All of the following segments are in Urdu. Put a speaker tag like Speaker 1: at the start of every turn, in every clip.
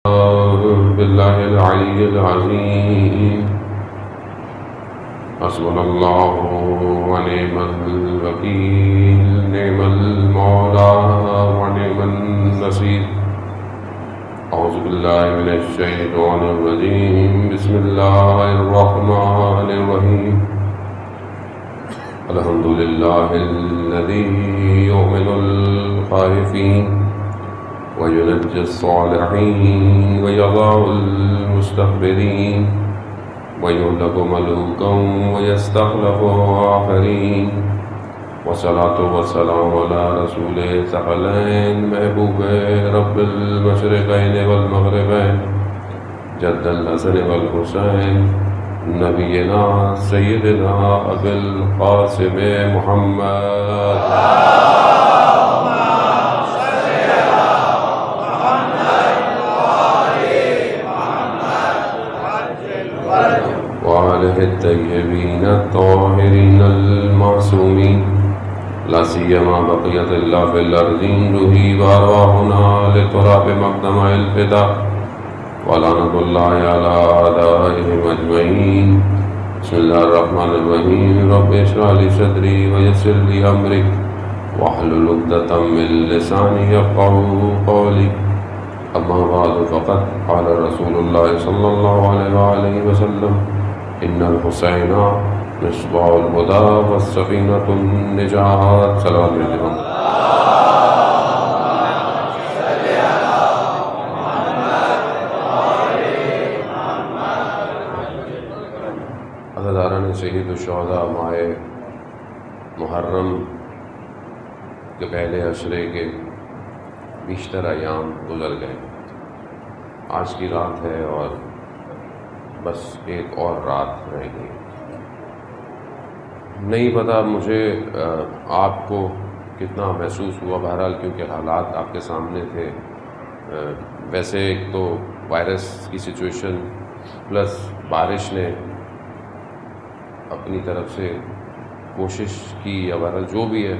Speaker 1: بالله العلي العظيم حسبنا الله ونعم الوكيل نعم المولى ونعم النصير أعوذ بالله من الشيطان الرجيم بسم الله الرحمن الرحيم الحمد لله الذي يؤمن الخائفين وينجي الصالحين ويضع المستكبرين ويهلك ملوكا ويستخلف آخرين والصلاة والسلام على رسول ثقلين محبوب رب المشرقين والمغربين جد الحسن والحسين نبينا سيدنا أبي القاسم محمد وآله الطيبين الطاهرين المعصومين لا سيما بقية الله في الأرضين روحي وأرواحنا لتراب مقدمة الفداء ولعنة الله على أعدائهم أجمعين بسم الله الرحمن الرحيم رب اشرح لي صدري ويسر لي أمري واحلل عقدة من لساني يفقهوا قولي أما بعد فقد قال رسول الله صلى الله عليه وآله وسلم إن الحسين مصباح الهدى والسفينة النجاة صلوات عليكم عزاداران شہید الشہداء ماہ محرم کے پہلے عشرے کے بیشتر ایام گزر گئے. آج کی رات ہے اور بس ایک اور رات رہ گئی. نہیں پتا مجھے آپ کو کتنا محسوس ہوا، بہرحال کیونکہ حالات آپ کے سامنے تھے. ویسے ایک تو وائرس کی سچویشن پلس بارش نے اپنی طرف سے کوشش کی، یا بہرحال جو بھی ہے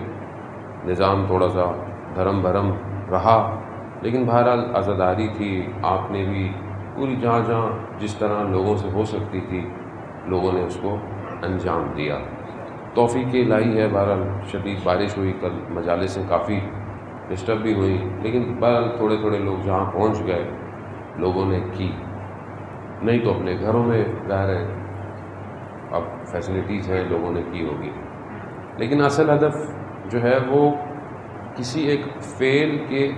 Speaker 1: نظام تھوڑا سا دھرم بھرم رہا، لیکن بہرحال عزاداری تھی. آپ نے بھی پوری جہاں جس طرح لوگوں سے ہو سکتی تھی لوگوں نے اس کو انجام دیا. توفیق الہی ہے. بہرحال شدید بارش ہوئی، کل مجالسیں کافی ڈسٹرب بھی ہوئی، لیکن بہرحال تھوڑے تھوڑے لوگ جہاں پہنچ گئے لوگوں نے کی، نہیں تو اپنے گھروں میں رہ رہے. اب فیسلٹیز ہیں لوگوں نے کی ہوگی، لیکن اصل ہدف جو ہے وہ کسی ایک فعل کے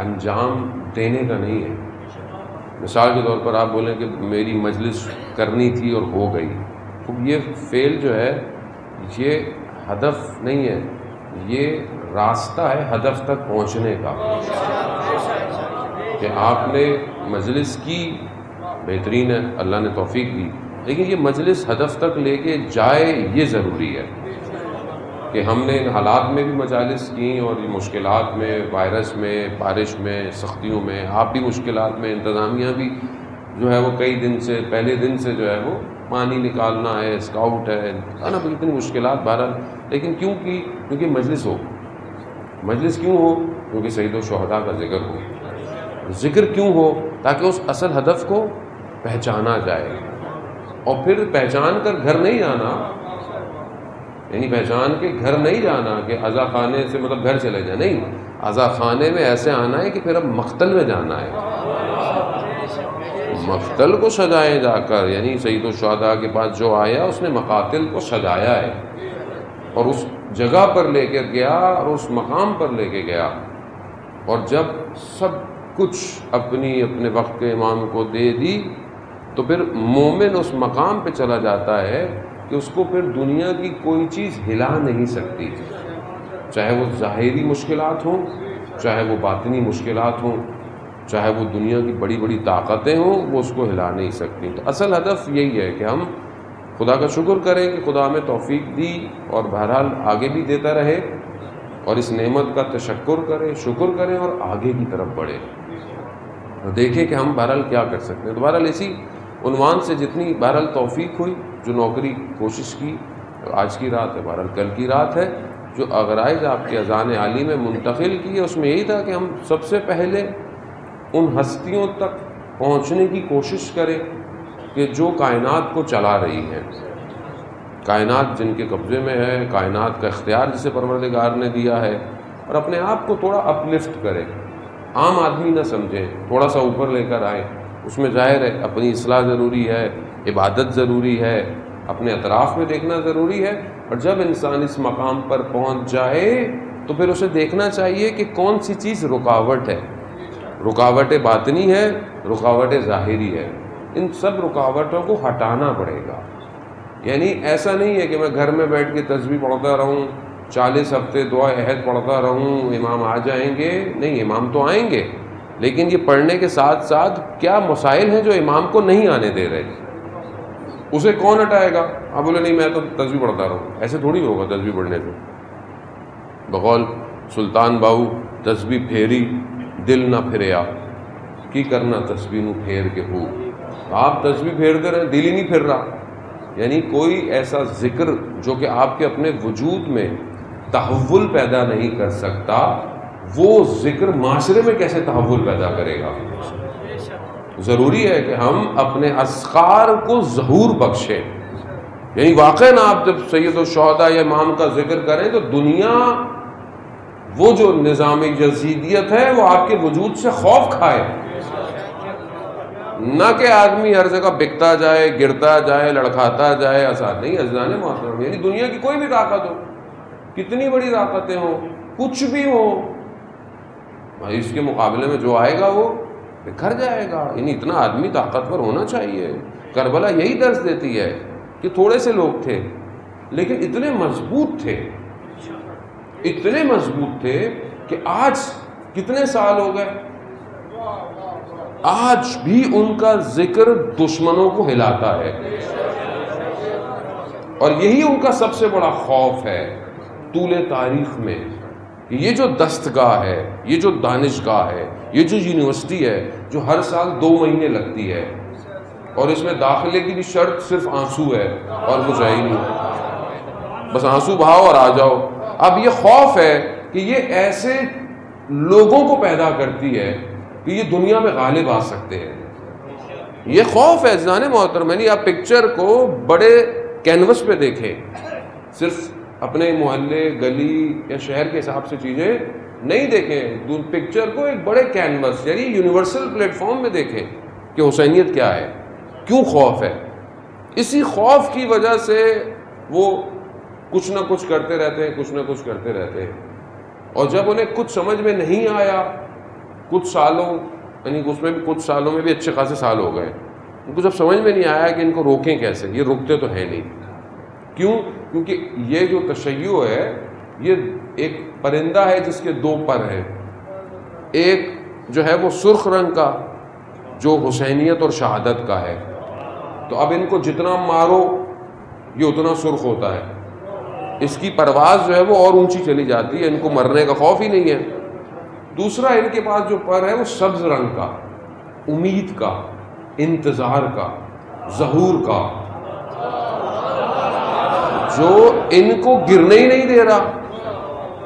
Speaker 1: انجام دینے کا نہیں ہے. مثال کے طور پر آپ بولیں کہ میری مجلس کرنی تھی اور ہو گئی، تو یہ فعل جو ہے یہ ہدف نہیں ہے، یہ راستہ ہے ہدف تک پہنچنے کا. کہ آپ نے مجلس کی، بہترین ہے، اللہ نے توفیق دی، لیکن یہ مجلس ہدف تک لے کے جائے یہ ضروری ہے. کہ ہم نے ان حالات میں بھی مجالس کی اور مشکلات میں، وائرس میں، بارش میں، سختیوں میں، آپ بھی مشکلات میں، انتظامیہ بھی جو ہے وہ کئی دن سے، پہلے دن سے جو ہے وہ پانی نکالنا ہے، اسکاؤٹ ہے نا، اتنی مشکلات بہرحال. لیکن کیوں کی؟ کیونکہ مجلس ہو. مجلس کیوں ہو؟ کیونکہ شہید الشہداء کا ذکر ہو. ذکر کیوں ہو؟ تاکہ اس اصل ہدف کو پہچانا جائے، اور پھر پہچان کر گھر نہیں جانا، یعنی پہچان کے گھر نہیں جانا کہ عزا خانے سے مطلب گھر چلے جائیں، نہیں، عزا خانے میں ایسے آنا ہے کہ پھر اب مقتل میں جانا ہے. مقتل کو سجائے جا کر، یعنی سید الشہداء کے پاس جو آیا اس نے مقاتل کو سجایا ہے، اور اس جگہ پر لے کر گیا اور اس مقام پر لے کے گیا. اور جب سب کچھ اپنے وقت کے امام کو دے دی تو پھر مومن اس مقام پہ چلا جاتا ہے کہ اس کو پھر دنیا کی کوئی چیز ہلا نہیں سکتی، چاہے وہ ظاہری مشکلات ہوں، چاہے وہ باطنی مشکلات ہوں، چاہے وہ دنیا کی بڑی بڑی طاقتیں ہوں، وہ اس کو ہلا نہیں سکتی. تو اصل ہدف یہی ہے کہ ہم خدا کا شکر کریں کہ خدا ہمیں توفیق دی، اور بہرحال آگے بھی دیتا رہے، اور اس نعمت کا تشکر کریں، شکر کریں، اور آگے کی طرف بڑھیں، دیکھیں کہ ہم بہرحال کیا کر سکتے ہیں. تو بہرحال اسی عنوان سے جتنی بہرحال توفیق ہوئی، جو نوکری کوشش کی، آج کی رات ہے، بہرحال کل کی رات ہے، جو اغرائز آپ کے اذان عالی میں منتقل کی ہے، اس میں یہی تھا کہ ہم سب سے پہلے ان ہستیوں تک پہنچنے کی کوشش کرے کہ جو کائنات کو چلا رہی ہے، کائنات جن کے قبضے میں ہے، کائنات کا اختیار جسے پروردگار نے دیا ہے، اور اپنے آپ کو تھوڑا اپلفٹ کرے، عام آدمی نہ سمجھیں، تھوڑا سا اوپر لے کر آئے۔ اس میں ظاہر ہے اپنی اصلاح ضروری ہے، عبادت ضروری ہے، اپنے اطراف میں دیکھنا ضروری ہے، اور جب انسان اس مقام پر پہنچ جائے تو پھر اسے دیکھنا چاہیے کہ کون سی چیز رکاوٹ ہے، رکاوٹ باطنی ہے، رکاوٹ ظاہری ہے، ان سب رکاوٹوں کو ہٹانا پڑے گا۔ یعنی ایسا نہیں ہے کہ میں گھر میں بیٹھ کے تسبیح پڑھتا رہوں، 40 ہفتے دعا عہد پڑھتا رہوں، امام آ جائیں گے۔ نہیں، امام تو آئیں گے، لیکن یہ پڑھنے کے ساتھ ساتھ کیا مسائل ہیں جو امام کو نہیں آنے دے رہے، اسے کون ہٹائے گا؟ آپ بولے نہیں میں تو تسبیح پڑھتا رہوں، ایسے تھوڑی ہوگا تسبیح پڑھنے سے۔ بقول سلطان باؤ تسبیح پھیری دل نہ پھریا، کی کرنا تسبیح نو پھیر کے ہو۔ آپ تسبیح پھیرتے رہے، دل ہی نہیں پھر رہا۔ یعنی کوئی ایسا ذکر جو کہ آپ کے اپنے وجود میں تحول پیدا نہیں کر سکتا، وہ ذکر معاشرے میں کیسے تحول پیدا کرے گا؟ ضروری ہے کہ ہم اپنے اذکار کو ظہور بخشیں۔ یعنی واقعاً آپ جب سید الشہداء یا امام کا ذکر کریں تو دنیا وہ جو نظام یزیدیت ہے وہ آپ کے وجود سے خوف کھائے، نہ کہ آدمی ہر جگہ بکتا جائے، گرتا جائے، لڑکھاتا جائے۔ آسان نہیں عزیزان محترم، یعنی دنیا کی کوئی بھی طاقت ہو، کتنی بڑی طاقتیں ہوں، کچھ بھی ہو، بھائی اس کے مقابلے میں جو آئے گا وہ بکھر جائے گا۔ یعنی اتنا آدمی طاقتور ہونا چاہیے۔ کربلا یہی درس دیتی ہے کہ تھوڑے سے لوگ تھے لیکن اتنے مضبوط تھے، اتنے مضبوط تھے کہ آج کتنے سال ہو گئے، آج بھی ان کا ذکر دشمنوں کو ہلاتا ہے، اور یہی ان کا سب سے بڑا خوف ہے طول تاریخ میں۔ یہ جو دستگاہ ہے، یہ جو دانشگاہ ہے، یہ جو یونیورسٹی ہے جو ہر سال 2 مہینے لگتی ہے، اور اس میں داخلے کی بھی شرط صرف آنسو ہے اور کچھ ہے ہی نہیں، بس آنسو بہاؤ اور آ جاؤ۔ اب یہ خوف ہے کہ یہ ایسے لوگوں کو پیدا کرتی ہے کہ یہ دنیا میں غالب آ سکتے ہیں۔ یہ خوف ہے عزیزان محترم۔ یعنی آپ پکچر کو بڑے کینوس پہ دیکھیں، صرف اپنے محلے، گلی یا شہر کے حساب سے چیزیں نہیں دیکھیں، پکچر کو ایک بڑے کینوس یعنی یونیورسل پلیٹ فارم میں دیکھیں کہ حسینیت کیا ہے، کیوں خوف ہے۔ اسی خوف کی وجہ سے وہ کچھ نہ کچھ کرتے رہتے ہیں، کچھ نہ کچھ کرتے رہتے ہیں، اور جب انہیں کچھ سمجھ میں نہیں آیا، کچھ سالوں یعنی اس میں بھی کچھ سالوں میں بھی اچھے خاصے سال ہو گئے، ان کو جب سمجھ میں نہیں آیا کہ ان کو روکیں کیسے، یہ رکتے تو ہیں نہیں۔ کیوں؟ کیونکہ یہ جو تشیع ہے یہ ایک پرندہ ہے جس کے 2 پر ہیں، ایک جو ہے وہ سرخ رنگ کا جو حسینیت اور شہادت کا ہے، تو اب ان کو جتنا مارو یہ اتنا سرخ ہوتا ہے، اس کی پرواز جو ہے وہ اور اونچی چلی جاتی ہے، ان کو مرنے کا خوف ہی نہیں ہے۔ دوسرا ان کے پاس جو پر ہے وہ سبز رنگ کا، امید کا، انتظار کا، ظہور کا، جو ان کو گرنے ہی نہیں دے رہا۔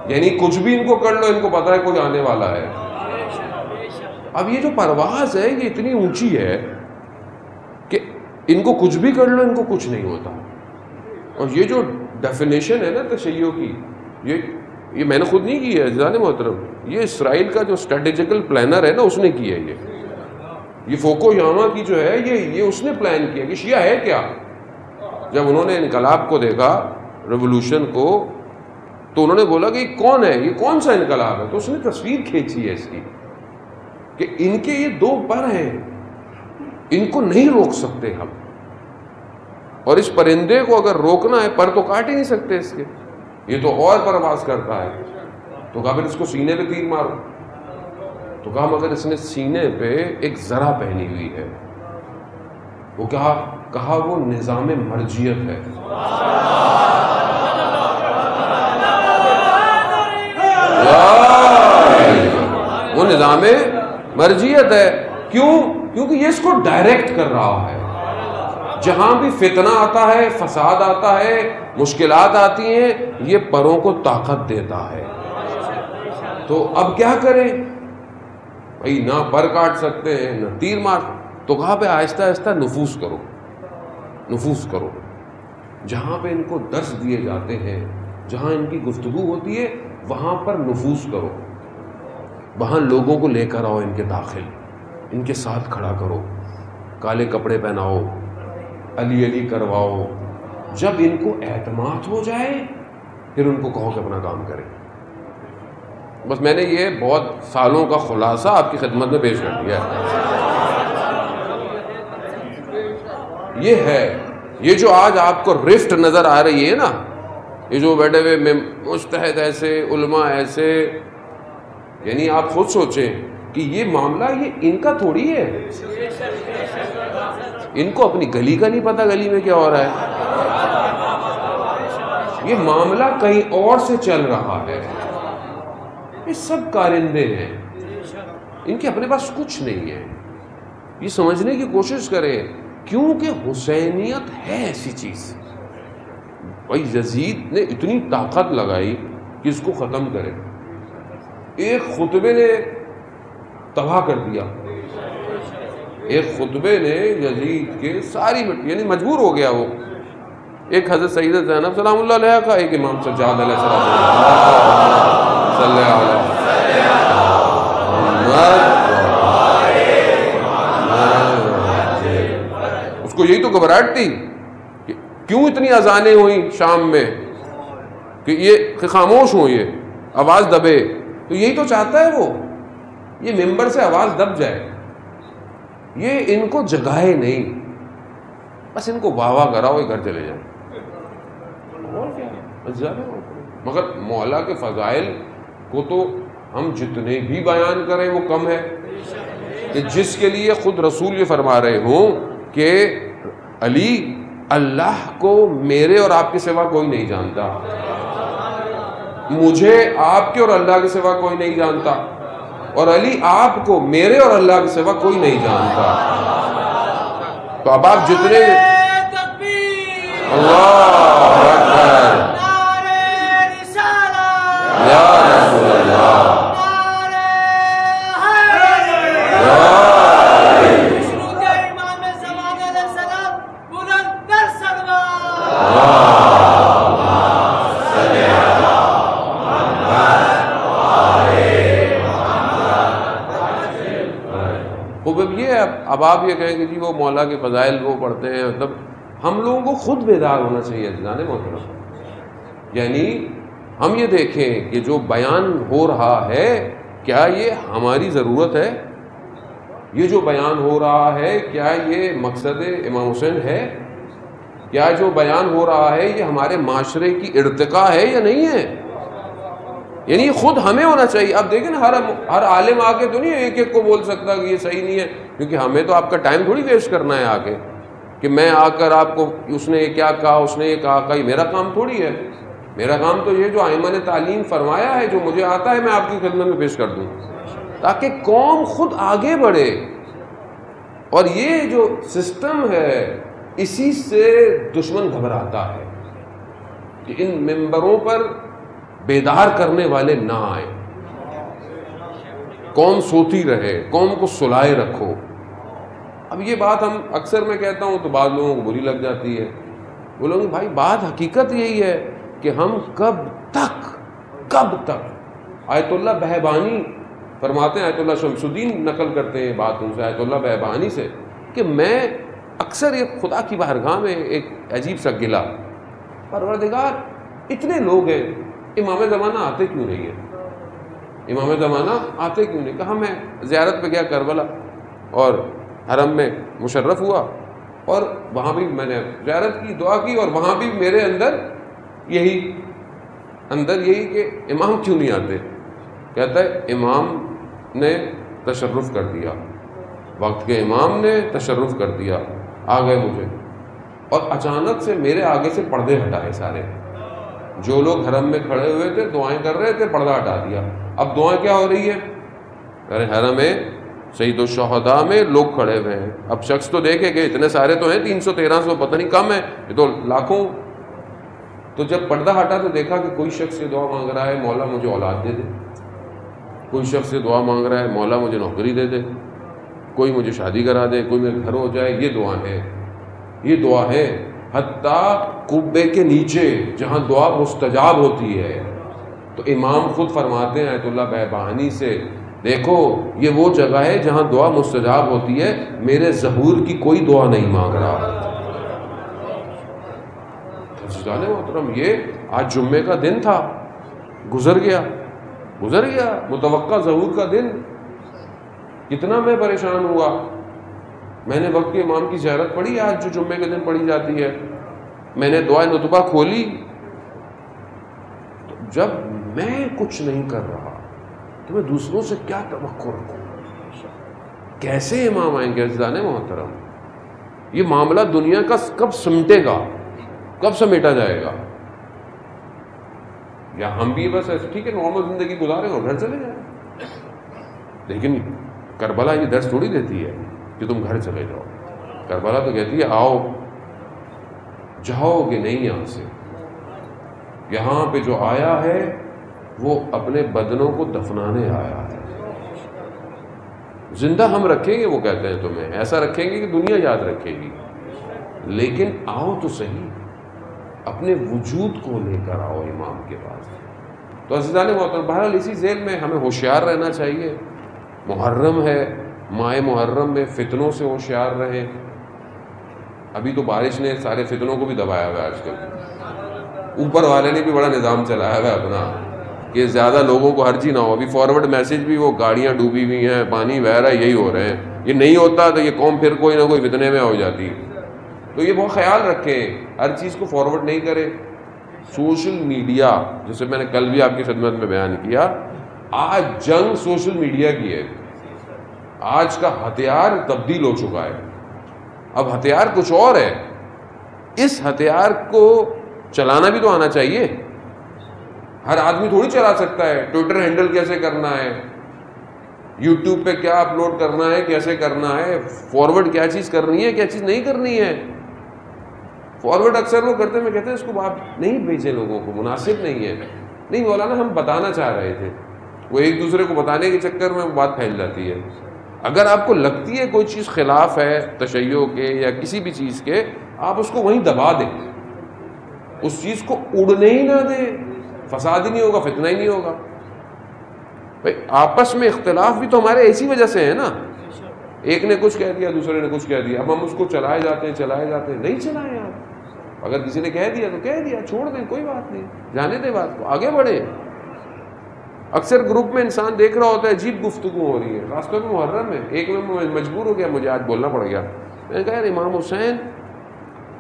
Speaker 1: یعنی کچھ بھی ان کو کر لو، ان کو پتا ہے کوئی آنے والا ہے۔ اب یہ جو پرواز ہے یہ اتنی اونچی ہے کہ ان کو کچھ بھی کر لو ان کو کچھ نہیں ہوتا۔ اور یہ جو ڈیفینیشن ہے نا تشیع کی، یہ میں نے خود نہیں کی ہے عزیزان محترم، یہ اسرائیل کا جو اسٹریٹجیکل پلانر ہے نا اس نے کی ہے۔ یہ فوکو یاما کی جو ہے یہ اس نے پلان کیا کہ شیعہ ہے کیا۔ جب انہوں نے انقلاب کو دیکھا، ریولوشن کو، تو انہوں نے بولا کہ یہ کون ہے، یہ کون سا انقلاب ہے، تو اس نے تصویر کھینچی ہے اس کی کہ ان کے یہ 2 پر ہیں، ان کو نہیں روک سکتے ہم، اور اس پرندے کو اگر روکنا ہے پر تو کاٹ ہی نہیں سکتے اس کے، یہ تو اور پرواز کرتا ہے۔ تو کہا پھر اس کو سینے پہ تیر مارو، تو کہا مگر اس نے سینے پہ ایک ذرہ پہنی ہوئی ہے، وہ کہا وہ نظام مرجیت ہے۔ وہ نظام مرجیت ہے، کیونکہ یہ اس کو ڈائریکٹ کر رہا ہے۔ جہاں بھی فتنہ آتا ہے، فساد آتا ہے، مشکلات آتی ہیں، یہ پروں کو طاقت دیتا ہے۔ تو اب کیا کریں بھائی، نہ پر کاٹ سکتے ہیں نہ تیر مار، تو کہا پہ آہستہ آہستہ نفوذ کرو، نفوذ کرو، جہاں پہ ان کو درس دیے جاتے ہیں، جہاں ان کی گفتگو ہوتی ہے وہاں پر نفوذ کرو، وہاں لوگوں کو لے کر آؤ ان کے داخل، ان کے ساتھ کھڑا کرو، کالے کپڑے پہناؤ، علی علی کرواؤ، جب ان کو اعتماد ہو جائے پھر ان کو کہو کہ اپنا کام کریں۔ بس میں نے یہ بہت سالوں کا خلاصہ آپ کی خدمت میں پیش کر دیا ہے۔ یہ ہے، یہ جو آج آپ کو رفٹ نظر آ رہی ہے نا، یہ جو بیٹھے ہوئے مجتہد ایسے، علماء ایسے، یعنی آپ خود سوچیں کہ یہ معاملہ یہ ان کا تھوڑی ہے، ان کو اپنی گلی کا نہیں پتا گلی میں کیا ہو رہا ہے، یہ معاملہ کہیں اور سے چل رہا ہے، یہ سب کارندے ہیں، ان کے اپنے پاس کچھ نہیں ہے۔ یہ سمجھنے کی کوشش کریں کیونکہ حسینیت ہے ایسی چیز، بھائی یزید نے اتنی طاقت لگائی کہ اس کو ختم کرے، ایک خطبے نے تباہ کر دیا، ایک خطبے نے یزید کے ساری یعنی مجبور ہو گیا وہ، ایک حضرت سیدہ زینب سلام اللہ علیہ کا، ایک امام سجاد علیہ السلام، صلی اللہ علیہ اس کو یہی تو گھبراہٹ تھی کہ کیوں اتنی اذانیں ہوئیں شام میں کہ یہ خاموش ہوں، یہ آواز دبے، تو یہی تو چاہتا ہے وہ، یہ ممبر سے آواز دب جائے، یہ ان کو جگائے نہیں، بس ان کو واہ واہ کراؤ یہ گھر چلے جائیں، مگر مولا کے فضائل کو تو ہم جتنے بھی بیان کریں وہ کم ہے، کہ جس کے لیے خود رسول یہ فرما رہے ہوں کہ علی اللہ کو میرے اور آپ کے سوا کوئی نہیں جانتا، مجھے آپ کے اور اللہ کے سوا کوئی نہیں جانتا، اور علی آپ کو میرے اور اللہ کے سوا کوئی نہیں جانتا۔ تو اب آپ جتنے اللہ اکبر یا رسول اللہ، اب آپ یہ کہیں کہ جی وہ مولا کے فضائل وہ پڑھتے ہیں، مطلب ہم لوگوں کو خود بیدار ہونا چاہیے عزیزان محترم، یعنی ہم یہ دیکھیں کہ جو بیان ہو رہا ہے کیا یہ ہماری ضرورت ہے، یہ جو بیان ہو رہا ہے کیا یہ مقصد امام حسین ہے، کیا جو بیان ہو رہا ہے یہ ہمارے معاشرے کی ارتقاء ہے یا نہیں ہے، یعنی خود ہمیں ہونا چاہیے۔ اب دیکھیں نا ہر عالم آ کے تو نہیں ایک ایک کو بول سکتا کہ یہ صحیح نہیں ہے، کیونکہ ہمیں تو آپ کا ٹائم تھوڑی ویسٹ کرنا ہے آ کے کہ میں آ کر آپ کو اس نے یہ کیا کہا، اس نے یہ کہا، یہ میرا کام تھوڑی ہے، میرا کام تو یہ جو ائمہ نے تعلیم فرمایا ہے جو مجھے آتا ہے میں آپ کی خدمت میں پیش کر دوں تاکہ قوم خود آگے بڑھے۔ اور یہ جو سسٹم ہے اسی سے دشمن گھبراتا ہے کہ ان ممبروں پر بیدار کرنے والے نہ آئیں، قوم سوتی رہے، قوم کو سلائے رکھو۔ اب یہ بات ہم اکثر میں کہتا ہوں تو بعض لوگوں کو بری لگ جاتی ہے، بولوں گے بھائی بات حقیقت یہی ہے کہ ہم کب تک آیت اللہ بہبانی فرماتے ہیں، آیت اللہ شمس الدین نقل کرتے ہیں بات ان سے، آیت اللہ بہبانی سے، کہ میں اکثر یہ خدا کی بارگاہ میں ایک عجیب سا گلا، پروردگار اتنے لوگ ہیں، امام زمانہ آتے کیوں نہیں ہیں، امام زمانہ آتے کیوں نہیں؟ کہا میں زیارت پہ گیا کربلا اور حرم میں مشرف ہوا، اور وہاں بھی میں نے زیارت کی، دعا کی، اور وہاں بھی میرے اندر یہی کہ امام کیوں نہیں آتے؟ کہتا ہے امام نے تشرف کر دیا، وقت کے امام نے تشرف کر دیا، آ گئے مجھے، اور اچانک سے میرے آگے سے پردے ہٹائے سارے، جو لوگ حرم میں کھڑے ہوئے تھے دعائیں کر رہے تھے پردہ ہٹا دیا۔ اب دعائیں کیا ہو رہی ہے؟ ارے حرم میں سید الشہداء میں لوگ کھڑے ہوئے ہیں، اب شخص تو دیکھے کہ اتنے سارے تو ہیں 300 1300 پتہ نہیں کم ہے، یہ تو لاکھوں۔ تو جب پردہ ہٹا تو دیکھا کہ کوئی شخص یہ دعا مانگ رہا ہے مولا مجھے اولاد دے دے، کوئی شخص یہ دعا مانگ رہا ہے مولا مجھے نوکری دے دے، کوئی مجھے شادی کرا دے، کوئی میرے گھر ہو جائے، یہ دعا ہے، یہ دعا ہے۔ حتیٰ قبے کے نیچے جہاں دعا مستجاب ہوتی ہے، تو امام خود فرماتے ہیں آیت اللہ بہبہانی سے، دیکھو یہ وہ جگہ ہے جہاں دعا مستجاب ہوتی ہے، میرے ظہور کی کوئی دعا نہیں مانگ رہا۔ عزیزان محترم، یہ آج جمعے کا دن تھا، گزر گیا متوقع ظہور کا دن۔ کتنا میں پریشان ہوا، میں نے وقت کے امام کی زیارت پڑھی آج جو جمعے کے دن پڑھی جاتی ہے، میں نے دعائے نطبہ کھولی، تو جب میں کچھ نہیں کر رہا تو میں دوسروں سے کیا توقع رکھوں؟ کیسے امام آئیں گے؟ عزیزان محترم، یہ معاملہ دنیا کا کب سمٹے گا، کب سمیٹا جائے گا؟ یا ہم بھی بس ایسے ٹھیک ہے نارمل زندگی گزارے اور گھر چلے جائیں، لیکن کربلا یہ درس تھوڑی دیتی ہے کہ تم گھر چلے جاؤ۔ کربلا تو کہتی ہے آؤ، جاؤ گے نہیں یہاں سے، یہاں پہ جو آیا ہے وہ اپنے بدنوں کو دفنانے آیا ہے۔ زندہ ہم رکھیں گے، وہ کہتے ہیں تمہیں ایسا رکھیں گے کہ دنیا یاد رکھے گی، لیکن آؤ تو صحیح، اپنے وجود کو لے کر آؤ امام کے پاس۔ تو عزیزان محترم، بہرحال اسی ذیل میں ہمیں ہوشیار رہنا چاہیے۔ محرم ہے، ماہ محرم میں فتنوں سے ہوشیار رہیں۔ ابھی تو بارش نے سارے فتنوں کو بھی دبایا ہوا ہے، آج کل اوپر والے نے بھی بڑا نظام چلایا ہوا ہے اپنا کہ زیادہ لوگوں کو حرجی نہ ہو۔ ابھی فارورڈ میسج بھی، وہ گاڑیاں ڈوبی ہوئی ہیں، پانی بہہ رہا ہے، یہی ہو رہے ہیں۔ یہ نہیں ہوتا تو یہ قوم پھر کوئی نہ کوئی فتنے میں ہو جاتی۔ تو یہ بہت خیال رکھیں، ہر چیز کو فارورڈ نہیں کریں۔ سوشل میڈیا، جسے میں نے کل بھی آپ کی خدمت میں بیان کیا، آج جنگ سوشل میڈیا کی ہے۔ آج کا ہتھیار تبدیل ہو چکا ہے، اب ہتھیار کچھ اور ہے۔ اس ہتھیار کو چلانا بھی تو آنا چاہیے، ہر آدمی تھوڑی چلا سکتا ہے۔ ٹویٹر ہینڈل کیسے کرنا ہے، یوٹیوب پہ کیا اپلوڈ کرنا ہے، کیسے کرنا ہے، فارورڈ کیا چیز کرنی ہے، کیا چیز نہیں کرنی ہے۔ فارورڈ اکثر لوگ کرتے ہیں، میں کہتے ہیں اس کو آپ نہیں بھیجیں لوگوں کو، مناسب نہیں ہے۔ نہیں مولانا، ہم بتانا چاہ رہے تھے، وہ ایک دوسرے کو بتانے کے چکر میں بات پھیل جاتی ہے۔ اگر آپ کو لگتی ہے کوئی چیز خلاف ہے تشیع کے یا کسی بھی چیز کے، آپ اس کو وہیں دبا دیں، اس چیز کو اڑنے ہی نہ دیں، فساد ہی نہیں ہوگا، فتنہ ہی نہیں ہوگا۔ بھائی آپس میں اختلاف بھی تو ہمارے ایسی وجہ سے ہے نا، ایک نے کچھ کہہ دیا، دوسرے نے کچھ کہہ دیا، اب ہم اس کو چلائے جاتے ہیں۔ نہیں چلائیں آپ، اگر کسی نے کہہ دیا تو کہہ دیا، چھوڑ دیں، کوئی بات نہیں، جانے دیں بات کو، آگے بڑھیں۔ اکثر گروپ میں انسان دیکھ رہا ہوتا ہے، عجیب گفتگو ہو رہی ہے، خاص طور پہ محرم میں۔ ایک میں مجبور ہو گیا، مجھے آج بولنا پڑ گیا، میں نے کہا یار امام حسین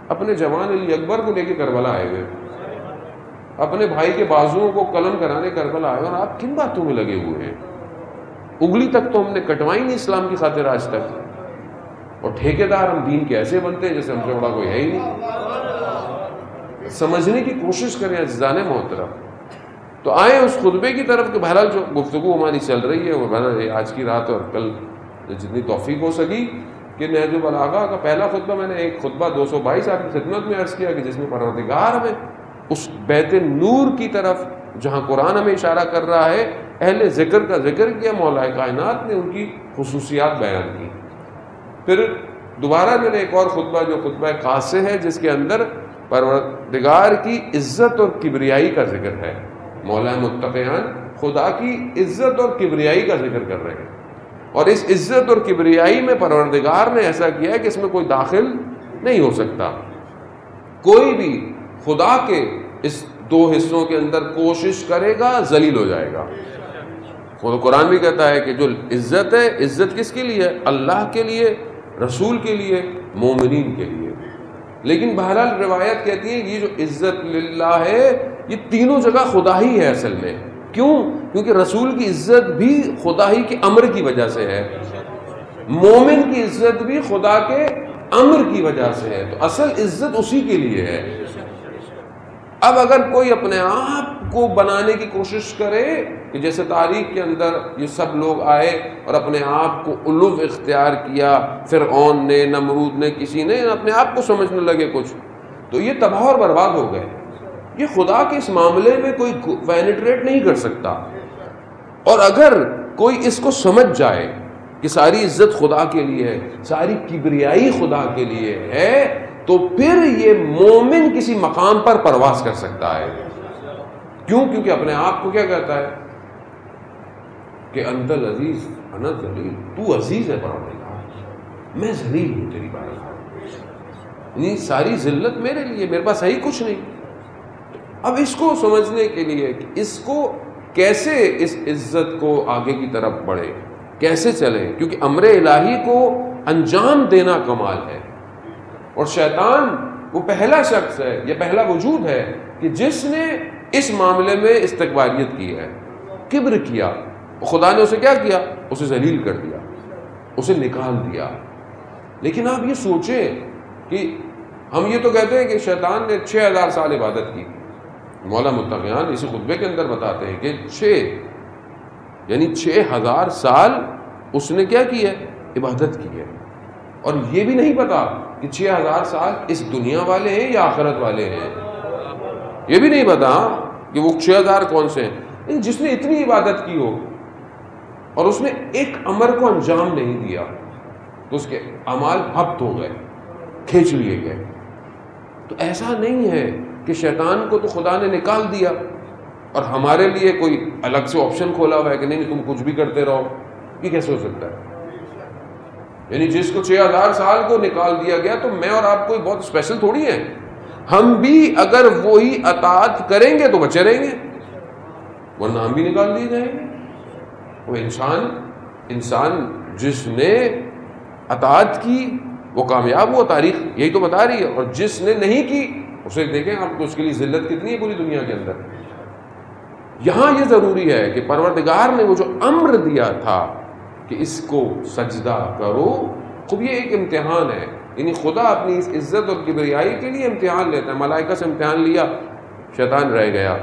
Speaker 1: اپنے جوان علی اکبر کو لے کے کربلا آئے ہوئے، اپنے بھائی کے بازوؤں کو قلم کرانے کربلا آئے، اور آپ کن باتوں میں لگے ہوئے ہیں؟ انگلی تک تو ہم نے کٹوائی نہیں اسلام کی خاطر آج تک، اور ٹھیکیدار ہم دین کے ایسے بنتے ہیں جیسے ہم سے بڑا کوئی ہے ہی نہیں۔ سمجھنے کی کوشش کریں عزیزان محترم۔ تو آئیں اس خطبے کی طرف کہ بہرحال جو گفتگو ہماری چل رہی ہے وہ بہرحال آج کی رات اور کل جتنی توفیق ہو سکی کہ نہج البلاغہ کا پہلا خطبہ میں نے ایک خطبہ 222 آپ کی خدمت میں عرض کیا کہ جس میں پروردگار ہمیں اس بیت نور کی طرف جہاں قرآن ہمیں اشارہ کر رہا ہے، اہل ذکر کا ذکر کیا، مولا کائنات نے ان کی خصوصیات بیان کی۔ پھر دوبارہ میں نے ایک اور خطبہ جو خطبہ قاصے ہے جس کے اندر پروردگار کی عزت اور کبریائی کا ذکر ہے، مولا متقیان خدا کی عزت اور کبریائی کا ذکر کر رہے ہیں، اور اس عزت اور کبریائی میں پروردگار نے ایسا کیا ہے کہ اس میں کوئی داخل نہیں ہو سکتا۔ کوئی بھی خدا کے اس دو حصوں کے اندر کوشش کرے گا ذلیل ہو جائے گا۔ خود قرآن بھی کہتا ہے کہ جو عزت ہے، عزت کس کے لیے؟ اللہ کے لیے، رسول کے لیے، مومنین کے لیے۔ لیکن بہرحال روایت کہتی ہے یہ جو عزت للہ ہے یہ تینوں جگہ خدا ہی ہے اصل میں۔ کیوں؟ کیونکہ رسول کی عزت بھی خدا ہی کے امر کی وجہ سے ہے، مومن کی عزت بھی خدا کے امر کی وجہ سے ہے، تو اصل عزت اسی کے لیے ہے۔ اب اگر کوئی اپنے آپ کو بنانے کی کوشش کرے کہ جیسے تاریخ کے اندر یہ سب لوگ آئے اور اپنے آپ کو الوف اختیار کیا، فرعون نے، نمرود نے، کسی نے اپنے آپ کو سمجھنے لگے کچھ، تو یہ تباہ اور برباد ہو گئے۔ یہ خدا کے اس معاملے میں کوئی پینیٹریٹ نہیں کر سکتا، اور اگر کوئی اس کو سمجھ جائے کہ ساری عزت خدا کے لیے ہے، ساری کبریائی خدا کے لیے ہے، تو پھر یہ مومن کسی مقام پر پرواز کر سکتا ہے۔ کیوں؟ کیونکہ اپنے آپ کو کیا کہتا ہے کہ انت العزیز انا ذلیل، تو عزیز ہے پروردگار، میں ذلیل ہوں تیری بارگاہ، یعنی ساری ذلت میرے لیے، میرے پاس ہے ہی کچھ نہیں۔ اب اس کو سمجھنے کے لیے کہ اس کو کیسے اس عزت کو آگے کی طرف بڑھے، کیسے چلیں، کیونکہ امر الہی کو انجام دینا کمال ہے، اور شیطان وہ پہلا شخص ہے، یہ پہلا وجود ہے کہ جس نے اس معاملے میں استکباریت کی ہے، کبر کیا، خدا نے اسے کیا کیا؟ اسے ذلیل کر دیا، اسے نکال دیا۔ لیکن آپ یہ سوچیں کہ ہم یہ تو کہتے ہیں کہ شیطان نے 6000 سال عبادت کی، مولا متقیان اسی خطبے کے اندر بتاتے ہیں کہ 6000 سال اس نے کیا کی ہے؟ عبادت کی ہے، اور یہ بھی نہیں پتا کہ 6000 سال اس دنیا والے ہیں یا آخرت والے ہیں، یہ بھی نہیں پتا کہ وہ 6000 کون سے ہیں۔ جس نے اتنی عبادت کی ہو اور اس نے ایک امر کو انجام نہیں دیا تو اس کے اعمال ہبط ہو گئے، کھینچ لیے گئے۔ تو ایسا نہیں ہے کہ شیطان کو تو خدا نے نکال دیا اور ہمارے لیے کوئی الگ سے آپشن کھولا ہوا ہے کہ نہیں تم کچھ بھی کرتے رہو، یہ کیسے ہو سکتا ہے؟ یعنی جس کو 6000 سال کو نکال دیا گیا تو میں اور آپ کوئی بہت اسپیشل تھوڑی ہیں، ہم بھی اگر وہی اطاعت کریں گے تو بچے رہیں گے، ورنہ ہم بھی نکال دیے جائیں گے۔ وہ انسان جس نے اطاعت کی وہ کامیاب ہوا، تاریخ یہی تو بتا رہی ہے، اور جس نے نہیں کی اسے دیکھیں آپ کو اس کے لیے ذلت کتنی ہے پوری دنیا کے اندر۔ یہاں یہ ضروری ہے کہ پروردگار نے وہ جو امر دیا تھا کہ اس کو سجدہ کرو، خب یہ ایک امتحان ہے، یعنی خدا اپنی اس عزت اور کبریائی کے لیے امتحان لیتا ہے۔ ملائکہ سے امتحان لیا، شیطان رہ گیا،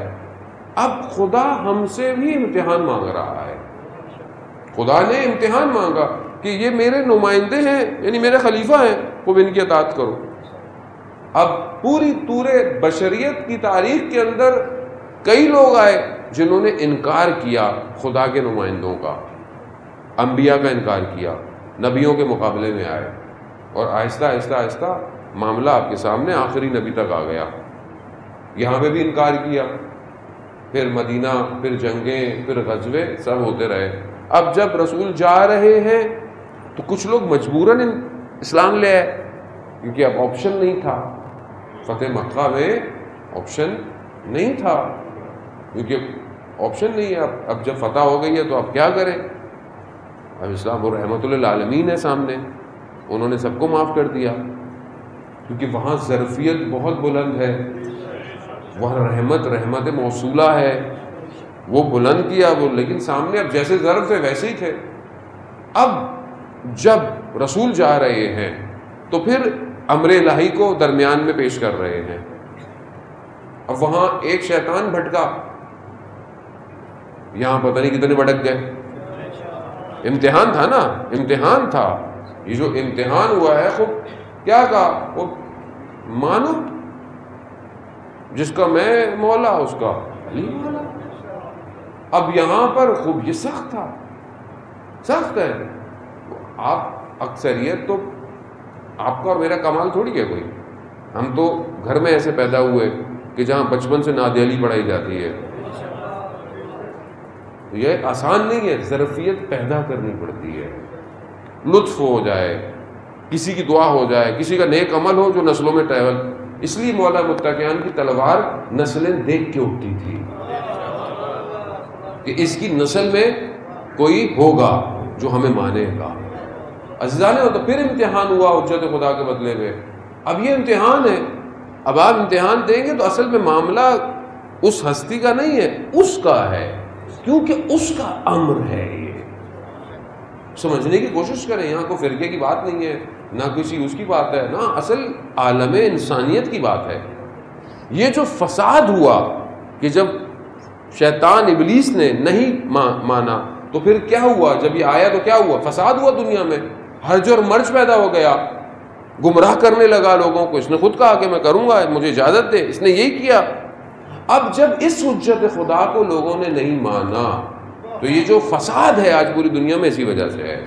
Speaker 1: اب خدا ہم سے بھی امتحان مانگ رہا ہے۔ خدا نے امتحان مانگا کہ یہ میرے نمائندے ہیں، یعنی میرے خلیفہ ہیں، خوب ان کی اطاعت کرو۔ اب پوری بشریت کی تاریخ کے اندر کئی لوگ آئے جنہوں نے انکار کیا خدا کے نمائندوں کا، انبیاء کا انکار کیا، نبیوں کے مقابلے میں آئے، اور آہستہ آہستہ آہستہ معاملہ آپ کے سامنے آخری نبی تک آ گیا۔ یہاں پہ بھی انکار کیا، پھر مدینہ، پھر جنگیں، پھر غزوے، سب ہوتے رہے۔ اب جب رسول جا رہے ہیں تو کچھ لوگ مجبوراً اسلام لے آئے، کیونکہ اب آپشن نہیں تھا۔ فتح مکہ میں آپشن نہیں تھا، کیونکہ آپشن نہیں ہے۔ اب جب فتح ہو گئی ہے تو اب کیا کریں؟ اب اسلام وہ رحمت للعالمین ہے سامنے، انہوں نے سب کو معاف کر دیا، کیونکہ وہاں ظرفیت بہت بلند ہے، وہاں رحمت موصولہ ہے، وہ بلند کیا وہ، لیکن سامنے اب جیسے ظرف تھے ویسے ہی تھے۔ اب جب رسول جا رہے ہیں تو پھر امر الہی کو درمیان میں پیش کر رہے ہیں۔ اب وہاں ایک شیطان بھٹکا، یہاں پتہ نہیں کتنے بھٹک گئے۔ امتحان تھا نا، امتحان تھا۔ یہ جو امتحان ہوا ہے خوب کیا کہا؟ وہ مانو جس کا میں مولا اس کا علی مولا۔ اب یہاں پر خوب یہ سخت تھا، سخت ہے۔ آپ اکثریت تو آپ کا اور میرا کمال تھوڑی ہے کوئی، ہم تو گھر میں ایسے پیدا ہوئے کہ جہاں بچپن سے نعت علی پڑھائی جاتی ہے، یہ آسان نہیں ہے، ظرفیت پیدا کرنی پڑتی ہے، لطف ہو جائے، کسی کی دعا ہو جائے، کسی کا نیک عمل ہو جو نسلوں میں ٹریول۔ اس لیے مولا متقیان کی تلوار نسلیں دیکھ کے اٹھتی تھی کہ اس کی نسل میں کوئی ہوگا جو ہمیں مانے گا۔ عزیزان نے تو پھر امتحان ہوا حجت خدا کے بدلے میں۔ اب یہ امتحان ہے، اب آپ امتحان دیں گے تو اصل میں معاملہ اس ہستی کا نہیں ہے، اس کا ہے، کیونکہ اس کا امر ہے۔ یہ سمجھنے کی کوشش کریں، یہاں کوئی فرقے کی بات نہیں ہے، نہ کسی اس کی بات ہے، نہ اصل عالم انسانیت کی بات ہے۔ یہ جو فساد ہوا کہ جب شیطان ابلیس نے نہیں مانا تو پھر کیا ہوا؟ جب یہ آیا تو کیا ہوا؟ فساد ہوا دنیا میں، ہرج اور مرج پیدا ہو گیا، گمراہ کرنے لگا لوگوں کو۔ اس نے خود کہا کہ میں کروں گا، مجھے اجازت دے، اس نے یہی کیا۔ اب جب اس حجت خدا کو لوگوں نے نہیں مانا تو یہ جو فساد ہے آج پوری دنیا میں اسی وجہ سے ہے۔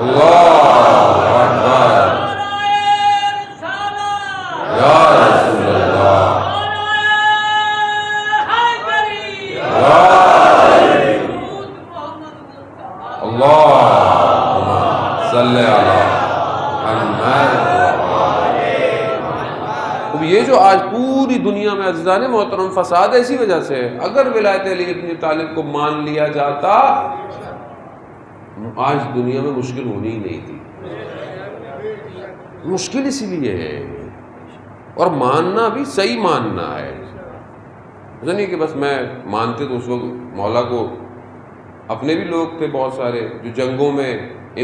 Speaker 1: اللہ اکبر یا رسول اللہ اللہم صلی علی محمد۔ اب یہ جو آج پوری دنیا میں عزیزان محترم فساد ہے، اسی وجہ سے ہے۔ اگر ولایت علی ابن طالب کو مان لیا جاتا آج دنیا میں مشکل ہونی ہی نہیں تھی۔ مشکل اسی لیے ہے، اور ماننا بھی صحیح ماننا ہے، ایسا نہیں کہ بس میں مانتے تو اس وقت مولا کو۔ اپنے بھی لوگ تھے بہت سارے جو جنگوں میں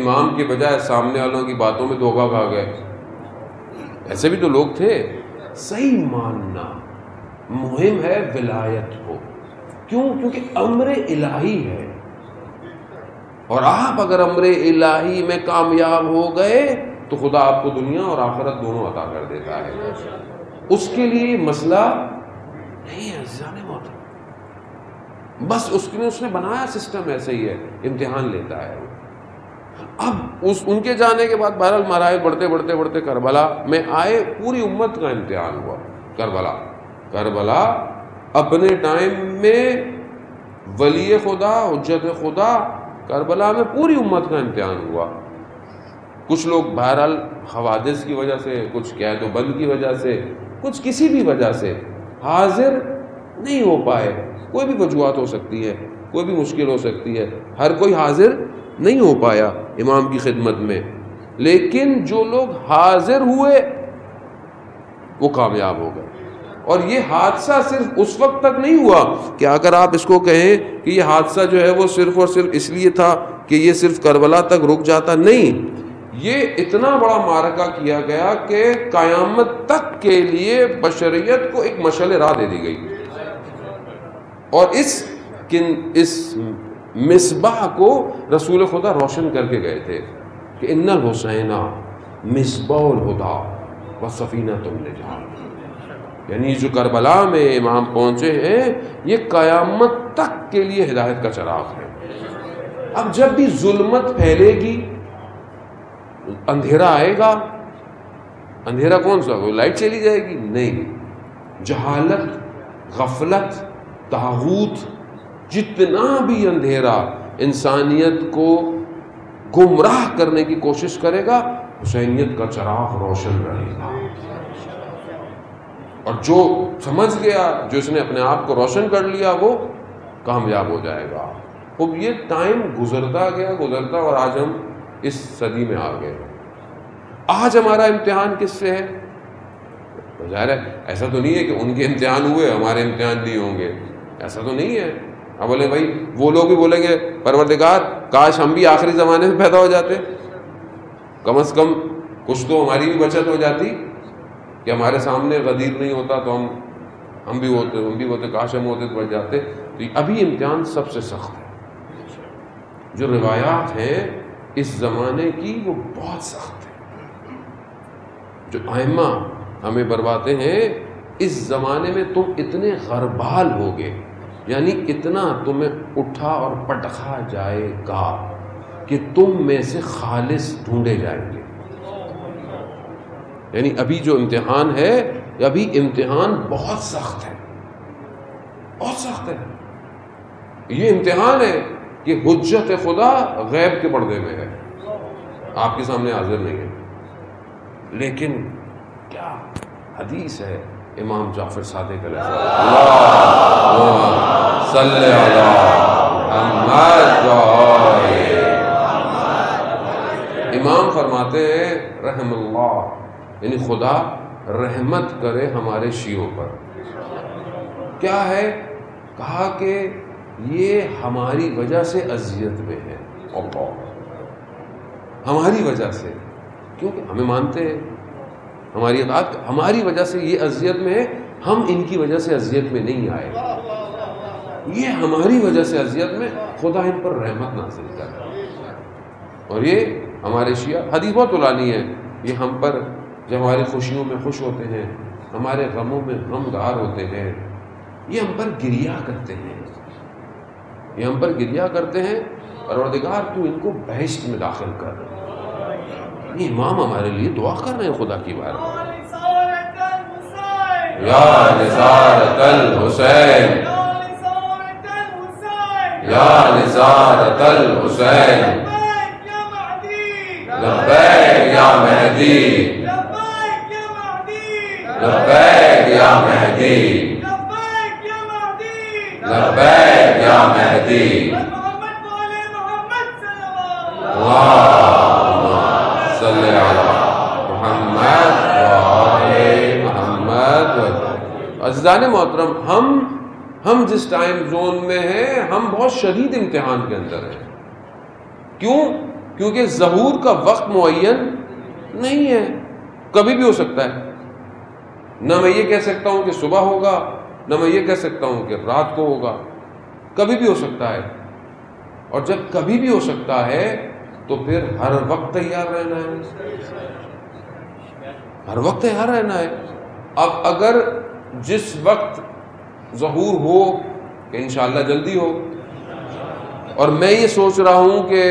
Speaker 1: امام کے بجائے سامنے والوں کی باتوں میں دھوکہ کھا گئے، ایسے بھی تو لوگ تھے۔ صحیح ماننا مہم ہے ولایت کو، کیوں؟ کیونکہ امر الہی ہے، اور آپ اگر امر الہی میں کامیاب ہو گئے تو خدا آپ کو دنیا اور آخرت دونوں عطا کر دیتا ہے۔ اس کے لیے مسئلہ نہیں ہے عزیزان محترم، بس اس نے بنایا سسٹم ایسے ہی ہے، امتحان لیتا ہے۔ اب ان کے جانے کے بعد بہرحال مراحل بڑھتے کربلا میں آئے، پوری امت کا امتحان ہوا۔ کربلا اپنے ٹائم میں ولی خدا، حجت خدا، کربلا میں پوری امت کا امتحان ہوا۔ کچھ لوگ بہرحال حوادث کی وجہ سے، کچھ قید و بند کی وجہ سے، کچھ کسی بھی وجہ سے حاضر نہیں ہو پائے۔ کوئی بھی وجوہات ہو سکتی ہے، کوئی بھی مشکل ہو سکتی ہے، ہر کوئی حاضر نہیں ہو پایا امام کی خدمت میں، لیکن جو لوگ حاضر ہوئے وہ کامیاب ہو گئے۔ اور یہ حادثہ صرف اس وقت تک نہیں ہوا کہ اگر آپ اس کو کہیں کہ یہ حادثہ جو ہے وہ صرف اور صرف اس لیے تھا کہ یہ صرف کربلا تک رک جاتا، نہیں، یہ اتنا بڑا معرکہ کیا گیا کہ قیامت تک کے لیے بشریت کو ایک مشعل راہ دے دی گئی، اور اس مصباح کو رسول خدا روشن کر کے گئے تھے کہ ان الحسین مصباح الہدی و سفینۃ النجات، یعنی جو کربلا میں امام پہنچے ہیں یہ قیامت تک کے لیے ہدایت کا چراغ ہے۔ اب جب بھی ظلمت پھیلے گی، اندھیرا آئے گا، اندھیرا کون سا؟ وہ لائٹ چلی جائے گی؟ نہیں، جہالت، غفلت، طاغوت، جتنا بھی اندھیرا انسانیت کو گمراہ کرنے کی کوشش کرے گا، حسینیت کا چراغ روشن رہے گا، اور جو سمجھ گیا، جو اس نے اپنے آپ کو روشن کر لیا، وہ کامیاب ہو جائے گا۔ اب یہ ٹائم گزرتا گیا، اور آج ہم اس صدی میں آ گئے۔ آج ہمارا امتحان کس سے ہے؟ ظاہر ہے ایسا تو نہیں ہے کہ ان کے امتحان ہوئے ہمارے امتحان نہیں ہوں گے، ایسا تو نہیں ہے۔ اب بولے بھائی، وہ لوگ بھی بولیں گے پروردگار کاش ہم بھی آخری زمانے میں پیدا ہو جاتے، کم از کم کچھ تو ہماری بھی بچت ہو جاتی، کہ ہمارے سامنے غدیر نہیں ہوتا تو ہم بھی ہوتے، کاش ہم ہوتے تو بچ جاتے۔ تو ابھی امتحان سب سے سخت ہے۔ جو روایات ہیں اس زمانے کی وہ بہت سخت ہے، جو ائمہ ہمیں برواتے ہیں اس زمانے میں تم اتنے غربال ہوگے، یعنی اتنا تمہیں اٹھا اور پٹخا جائے گا کہ تم میں سے خالص ڈھونڈے جائیں گے۔ یعنی ابھی جو امتحان ہے، ابھی امتحان بہت سخت ہے، بہت سخت ہے۔ یہ امتحان ہے کہ حجت خدا غیب کے پردے میں ہے، آپ کے سامنے حاضر نہیں ہے، لیکن کیا حدیث ہے امام جعفر صادق علیہ السلام، اللہم صلی علی محمد، امام فرماتے ہیں رحم اللہ، یعنی خدا رحمت کرے ہمارے شیعوں پر۔ کیا ہے؟ کہا کہ یہ ہماری وجہ سے اذیت میں ہے، ہماری وجہ سے، کیونکہ ہمیں مانتے ہیں، ہماری اطاعت، ہماری وجہ سے یہ اذیت میں ہے، ہم ان کی وجہ سے اذیت میں نہیں آئے، یہ ہماری وجہ سے اذیت میں، خدا ان پر رحمت نازل کرے۔ اور یہ ہمارے شیعہ حدیث بہت طولانی ہے، یہ ہم پر جب ہماری خوشیوں میں خوش ہوتے ہیں، ہمارے غموں میں غمگار ہوتے ہیں، یہ ہم پر گریہ کرتے ہیں، یہ ہم پر گریہ کرتے ہیں، پروردگار تو ان کو بہشت میں داخل کر، یہ امام ہمارے لیے دعا کر رہے ہیں خدا کی بات.
Speaker 2: یا نثارت الحسین،
Speaker 1: یا نثارت الحسین،
Speaker 2: لبیک یا مہدی، لبیک یا مہدی، لبیک یا مہدی.
Speaker 1: اللہم صلی علی محمد وآل محمد. عزیزان محترم، ہم جس ٹائم زون میں ہیں ہم بہت شدید امتحان کے اندر ہیں. کیوں؟ کیونکہ ظہور کا وقت معین نہیں ہے، کبھی بھی ہو سکتا ہے. نہ میں یہ کہہ سکتا ہوں کہ صبح ہوگا، نہ میں یہ کہہ سکتا ہوں کہ رات کو ہوگا، کبھی بھی ہو سکتا ہے. اور جب کبھی بھی ہو سکتا ہے تو پھر ہر وقت تیار رہنا ہے، ہر وقت تیار رہنا ہے. اب اگر جس وقت ظہور ہو کہ انشاءاللہ جلدی ہو، اور میں یہ سوچ رہا ہوں کہ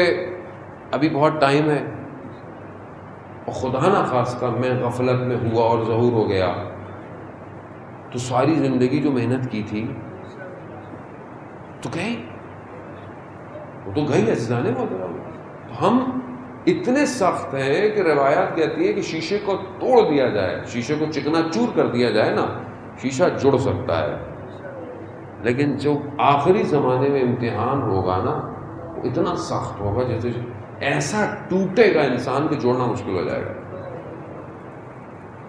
Speaker 1: ابھی بہت ٹائم ہے، اور خدا نہ خواستہ میں غفلت میں ہوا اور ظہور ہو گیا، تو ساری زندگی جو محنت کی تھی تو گئی، وہ تو گئی. عزیزان محترم، ہم اتنے سخت ہیں کہ روایات کہتی ہے کہ شیشے کو توڑ دیا جائے، شیشے کو چکنا چور کر دیا جائے نا، شیشہ جڑ سکتا ہے، لیکن جو آخری زمانے میں امتحان ہوگا نا وہ اتنا سخت ہوگا جیسے ایسا ٹوٹے گا انسان کہ جوڑنا مشکل ہو جائے گا.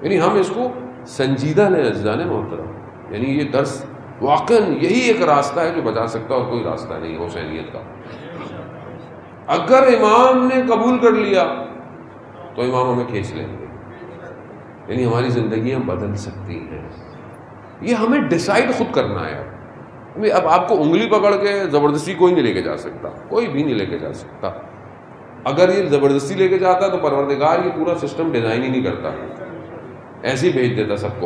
Speaker 1: یعنی ہم اس کو سنجیدہ لیں عزیزان محترم. یعنی یہ درس واقعاً یہی ایک راستہ ہے جو بچا سکتا ہے، اور کوئی راستہ نہیں ہے حسینیت کا. اگر امام نے قبول کر لیا تو امام ہمیں کھینچ لیں گے. یعنی ہماری زندگیاں بدل سکتی ہیں، یہ ہمیں ڈیسائیڈ خود کرنا ہے. اب آپ کو انگلی پکڑ کے زبردستی کوئی نہیں لے کے جا سکتا، کوئی بھی نہیں لے کے جا سکتا. اگر یہ زبردستی لے کے جاتا تو پروردگار یہ پورا سسٹم ڈیزائن ہی نہیں کرتا، ایسے ہی بھیج دیتا سب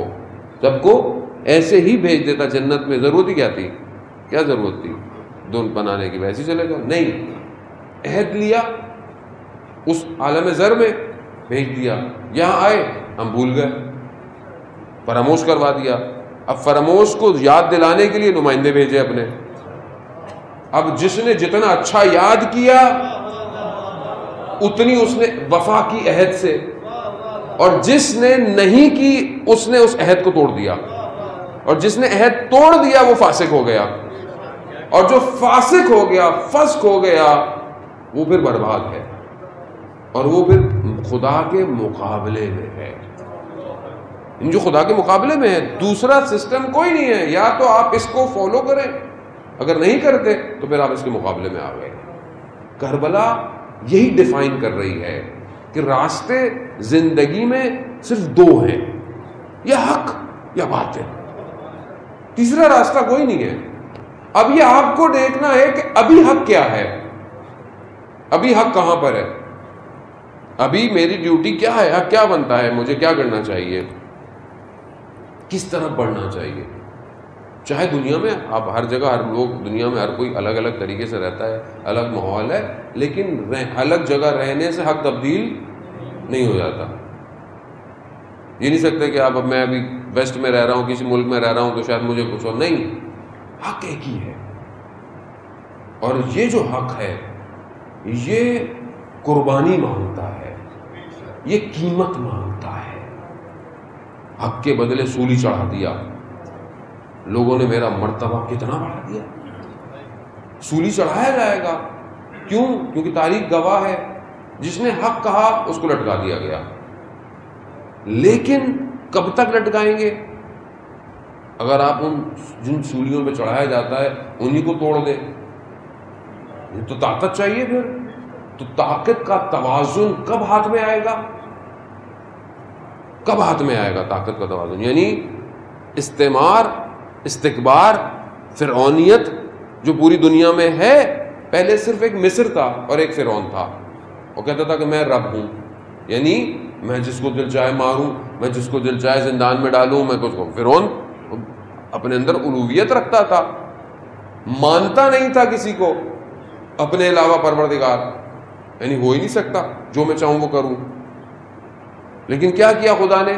Speaker 1: کو ایسے ہی بھیج دیتا جنت میں. ضرورت ہی کیا تھی؟ کیا ضرورت تھی دون بنانے کی؟ ویسے ہی چلے جاؤ. نہیں، عہد لیا اس عالم زر میں، بھیج دیا. یہاں آئے ہم بھول گئے، فراموش کروا دیا. اب فراموش کو یاد دلانے کے لیے نمائندے بھیجے اپنے. اب جس نے جتنا اچھا یاد کیا اتنی اس نے وفا کی عہد سے، اور جس نے نہیں کی اس نے اس عہد کو توڑ دیا، اور جس نے عہد توڑ دیا وہ فاسق ہو گیا، اور جو فاسق ہو گیا، فسق ہو گیا، وہ پھر برباد ہے، اور وہ پھر خدا کے مقابلے میں ہے. جو خدا کے مقابلے میں ہے، دوسرا سسٹم کوئی نہیں ہے. یا تو آپ اس کو فالو کریں، اگر نہیں کرتے تو پھر آپ اس کے مقابلے میں آ گئے. کربلا یہی ڈیفائن کر رہی ہے کہ راستے زندگی میں صرف دو ہیں، یا حق یا باطل، تیسرا راستہ کوئی نہیں ہے. اب یہ آپ کو دیکھنا ہے کہ ابھی حق کیا ہے، ابھی حق کہاں پر ہے، ابھی میری ڈیوٹی کیا ہے، حق کیا بنتا ہے، مجھے کیا کرنا چاہیے، کس طرح بڑھنا چاہیے. چاہے دنیا میں آپ ہر جگہ، ہر لوگ دنیا میں ہر کوئی الگ الگ طریقے سے رہتا ہے، الگ ماحول ہے، لیکن الگ جگہ رہنے سے حق تبدیل نہیں ہو جاتا. یہ نہیں سکتے کہ اب میں ابھی ویسٹ میں رہ رہا ہوں، کسی ملک میں رہ رہا ہوں تو شاید مجھے کچھ ہو، نہیں، حق ایک ہی ہے. اور یہ جو حق ہے یہ قربانی مانگتا ہے، یہ قیمت مانگتا ہے. حق کے بدلے سولی چڑھا دیا، لوگوں نے میرا مرتبہ کتنا بڑھا دیا. سولی چڑھایا جائے گا، کیوں؟ کیونکہ تاریخ گواہ ہے، جس نے حق کہا اس کو لٹکا دیا گیا. لیکن کب تک لٹکائیں گے؟ اگر آپ ان جن سولیوں پہ چڑھایا جاتا ہے انہی کو توڑ دیں، یہ تو طاقت چاہیے. پھر تو طاقت کا توازن کب ہاتھ میں آئے گا؟ کب ہاتھ میں آئے گا طاقت کا توازن؟ یعنی استعمار، استکبار، فرعونیت جو پوری دنیا میں ہے. پہلے صرف ایک مصر تھا اور ایک فرعون تھا، وہ کہتا تھا کہ میں رب ہوں، یعنی میں جس کو دل چاہے ماروں، میں جس کو دل چاہے زندان میں ڈالوں، میں کچھ کو. فرعون اپنے اندر الوہیت رکھتا تھا، مانتا نہیں تھا کسی کو اپنے علاوہ پروردگار، یعنی ہو ہی نہیں سکتا جو میں چاہوں وہ کروں. لیکن کیا کیا خدا نے؟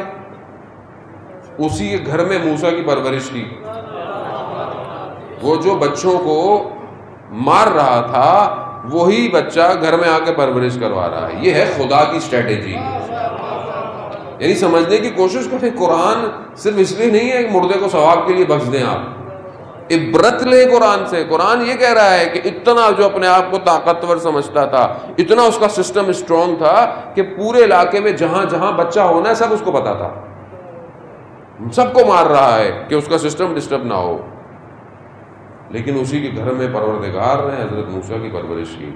Speaker 1: اسی کے گھر میں موسیٰ کی پرورش کی. وہ جو بچوں کو مار رہا تھا وہی بچہ گھر میں آ کے پرورش کروا رہا ہے. یہ ہے خدا کی اسٹریٹجی. یعنی سمجھنے کی کوشش کریں قرآن صرف اس لیے نہیں ہے کہ مردے کو ثواب کے لیے بخش دیں آپ. عبرت لے قرآن سے. قرآن یہ کہہ رہا ہے کہ اتنا جو اپنے آپ کو طاقتور سمجھتا تھا, اتنا اس کا سسٹم اسٹرانگ تھا کہ پورے علاقے میں جہاں جہاں بچہ ہونا ہے سب اس کو پتا تھا, سب کو مار رہا ہے کہ اس کا سسٹم ڈسٹرب نہ ہو. لیکن اسی کے گھر میں پروردگار نے حضرت موسیٰ کی پرورش کی.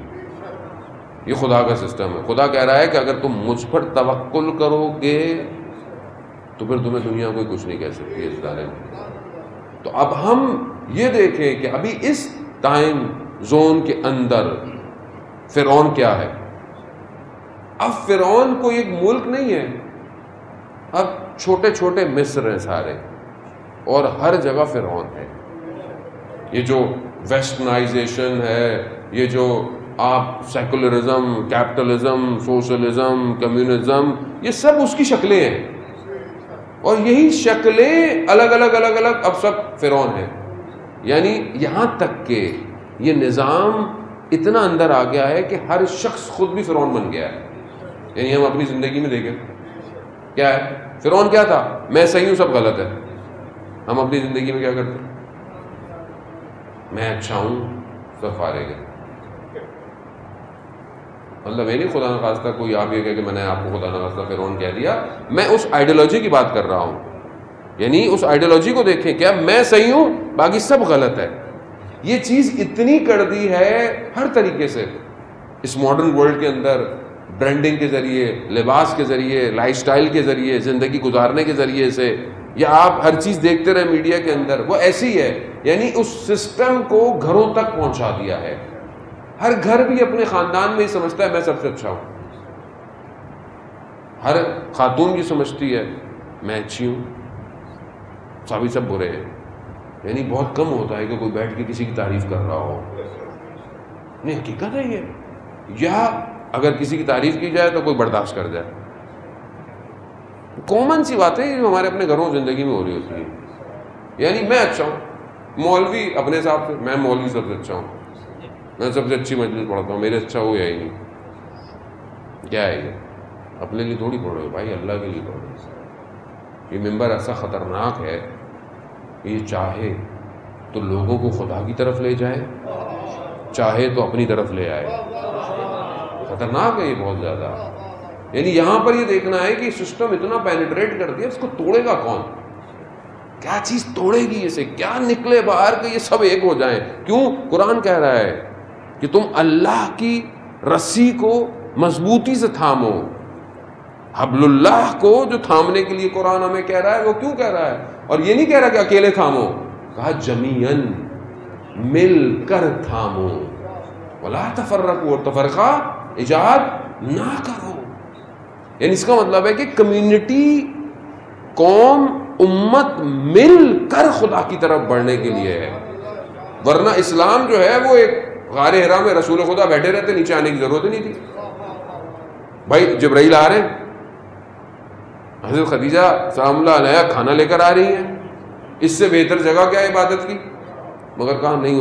Speaker 1: یہ خدا کا سسٹم ہے. خدا کہہ رہا ہے کہ اگر تم مجھ پر توکل کرو گے تو پھر تمہیں دنیا کوئی کچھ نہیں کہہ سکتی اس بارے میں. تو اب ہم یہ دیکھیں کہ ابھی اس ٹائم زون کے اندر فرعون کیا ہے. اب فرعون کوئی ایک ملک نہیں ہے, اب چھوٹے چھوٹے مصر ہیں سارے, اور ہر جگہ فرعون ہے. یہ جو ویسٹرنائزیشن ہے, یہ جو آپ سیکولرزم, کیپٹلزم, سوشلزم, کمیونزم, یہ سب اس کی شکلیں ہیں, اور یہی شکلیں الگ الگ اب سب فرعون ہیں. یعنی یہاں تک کہ یہ نظام اتنا اندر آ گیا ہے کہ ہر شخص خود بھی فرعون بن گیا ہے. یعنی ہم اپنی زندگی میں دیکھیں کیا ہے. فرعون کیا تھا؟ میں صحیح ہوں سب غلط ہے. ہم اپنی زندگی میں کیا کرتے ہیں؟ میں اچھا ہوں سب فارغ ہے. مطلب میں نہیں خدا نخواستہ کوئی آپ یہ کہے کہ میں نے آپ کو خدا نخواستہ فرعون کہہ دیا. میں اس آئیڈیالوجی کی بات کر رہا ہوں. یعنی اس آئیڈیالوجی کو دیکھیں, کیا میں صحیح ہوں باقی سب غلط ہے. یہ چیز اتنی کر دی ہے ہر طریقے سے اس ماڈرن ورلڈ کے اندر, برانڈنگ کے ذریعے, لباس کے ذریعے, لائف سٹائل کے ذریعے, زندگی گزارنے کے ذریعے سے, یا آپ ہر چیز دیکھتے رہے میڈیا کے اندر, وہ ایسی ہے. یعنی اس سسٹم کو گھروں تک پہنچا دیا ہے. ہر گھر بھی اپنے خاندان میں ہی سمجھتا ہے میں سب سے اچھا ہوں. ہر خاتون بھی سمجھتی ہے میں اچھی ہوں, سب برے ہیں. یعنی بہت کم ہوتا ہے کہ کوئی بیٹھ کے کسی کی تعریف کر رہا ہو. نہیں, حقیقت ہے یہ. یا اگر کسی کی تعریف کی جائے تو کوئی برداشت کر جائے. کامن سی بات ہے یہ ہمارے اپنے گھروں زندگی میں ہو رہی ہوتی ہے. یعنی میں اچھا ہوں, مولوی اپنے حساب سے, میں مولوی سب سے اچھا ہوں, میں سب سے اچھی مجلس پڑھتا ہوں, میرے اچھا ہو یا ہی نہیں. کیا ہے یہ؟ اپنے لیے تھوڑی پڑھ رہے ہو بھائی, اللہ کے لیے پڑھ رہے ہو. یہ منبر ایسا خطرناک ہے کہ یہ چاہے تو لوگوں کو خدا کی طرف لے جائے, چاہے تو اپنی طرف لے آئے. خطرناک ہے یہ بہت زیادہ. یعنی یہاں پر یہ دیکھنا ہے کہ سسٹم اتنا پینیٹریٹ کر دیا, اس کو توڑے گا کون؟ کیا چیز توڑے گی اسے؟ کیا نکلے باہر کہ یہ سب ایک ہو جائیں؟ کیوں؟ قرآن کہہ رہا ہے کہ تم اللہ کی رسی کو مضبوطی سے تھامو. حبل اللہ کو جو تھامنے کے لیے قرآن ہمیں کہہ رہا ہے, وہ کیوں کہہ رہا ہے؟ اور یہ نہیں کہہ رہا کہ اکیلے تھامو, کہا جمیعاً مل کر تھامو, ولا تفرقوا, اور تفرقہ ایجاد نہ کرو. یعنی اس کا مطلب ہے کہ کمیونٹی, قوم, امت مل کر خدا کی طرف بڑھنے کے لیے ہے. ورنہ اسلام جو ہے وہ ایک غار حرا میں رسول خدا بیٹھے رہتے, نیچے آنے کی ضرورت ہی نہیں تھی. بھائی جبرائیل آ رہے ہیں, حضرت خدیجہ سلام اللہ علیہ کھانا لے کر آ رہی ہیں, اس سے بہتر جگہ کیا عبادت کی؟ مگر کہا نہیں,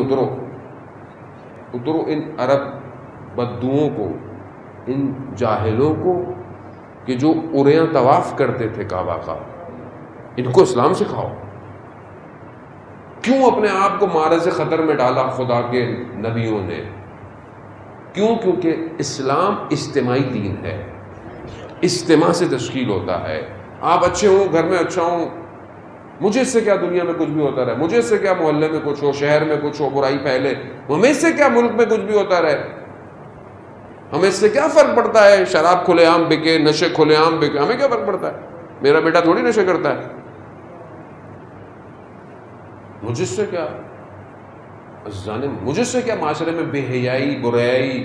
Speaker 1: اترو ان عرب بدوؤں کو, ان جاہلوں کو کہ جو اریاں طواف کرتے تھے کعبہ کا, ان کو اسلام سکھاؤ. کیوں اپنے آپ کو معرض خطر میں ڈالا خدا کے نبیوں نے؟ کیوں؟ کیونکہ اسلام اجتماعی دین ہے, اجتماع سے تشکیل ہوتا ہے. آپ اچھے ہوں, گھر میں اچھا ہوں, مجھے اس سے کیا دنیا میں کچھ بھی ہوتا رہے, مجھے اس سے کیا محلے میں کچھ ہو, شہر میں کچھ ہو, برائی پھیلے, ہمیں اس سے کیا ملک میں کچھ بھی ہوتا رہے, ہمیں اس سے کیا فرق پڑتا ہے؟ شراب کھلے عام بکے, نشے کھلے عام بکے, ہمیں کیا فرق پڑتا ہے؟ میرا بیٹا تھوڑی نشے کرتا ہے, مجھ سے کیا مجھ سے کیا معاشرے میں بے حیائی برائی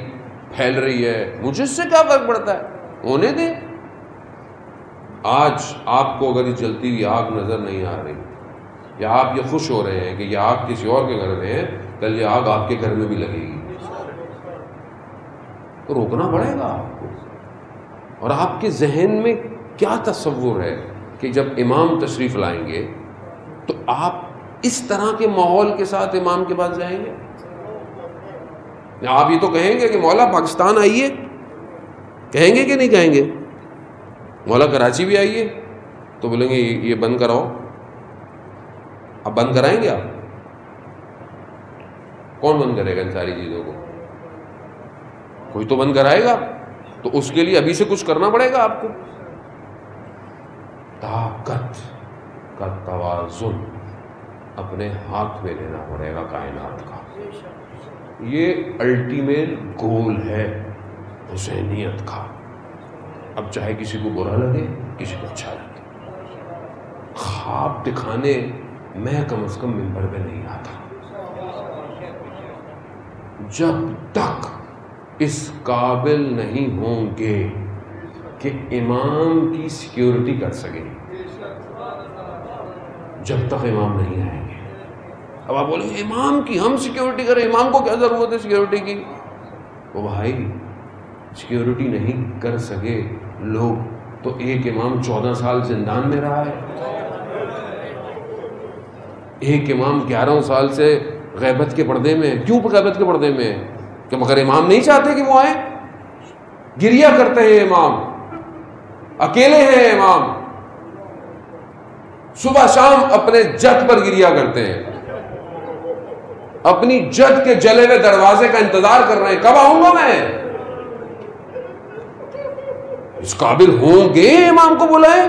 Speaker 1: پھیل رہی ہے, مجھ سے کیا فرق پڑتا ہے؟ ہونے دیں. آج آپ کو اگر یہ جلتی ہوئی آگ نظر نہیں آ رہی, یا آپ یہ خوش ہو رہے ہیں کہ یہ آگ کسی اور کے گھر میں ہے, کل یہ آگ آپ کے گھر میں بھی لگے گی, تو روکنا پڑے گا آپ کو. اور آپ کے ذہن میں کیا تصور ہے کہ جب امام تشریف لائیں گے تو آپ اس طرح کے ماحول کے ساتھ امام کے پاس جائیں گے؟ آپ یہ تو کہیں گے کہ مولا پاکستان آئیے، کہیں گے کہ نہیں کہیں گے؟ مولا کراچی بھی آئیے تو بولیں گے یہ بند کراؤ. اب بند کرائیں گے آپ؟ کون بند کرے گا ان ساری چیزوں کو؟ کوئی تو بند کرائے گا. تو اس کے لیے ابھی سے کچھ کرنا پڑے گا آپ کو. طاقت کا توازن اپنے ہاتھ میں لینا پڑے گا کائنات کا. یہ الٹیمیٹ گول ہے حسینیت کا. اب چاہے کسی کو برا لگے کسی کو اچھا لگے، خواب دکھانے میں کم از کم منبر پہ نہیں آتا جب تک اس قابل نہیں ہوں گے کہ امام کی سیکیورٹی کر سکیں. جب تک امام نہیں آئیں گے. اب آپ بولیں گے امام کی ہم سیکیورٹی کریں، امام کو کیا ضرورت ہے سیکیورٹی کی؟ وہ بھائی سیکیورٹی نہیں کر سکے لوگ تو ایک امام 14 سال زندان میں رہا ہے، ایک امام 11 سال سے غیبت کے پردے میں. کیوں غیبت کے پردے میں؟ کہ مگر امام نہیں چاہتے کہ وہ آئیں. گریا کرتے ہیں امام، اکیلے ہیں امام، صبح شام اپنے جد پر گریا کرتے ہیں، اپنی جد کے جلے ہوئے دروازے کا انتظار کر رہے ہیں کب آؤں گا میں. اس قابل ہوں گے امام کو بلائیں.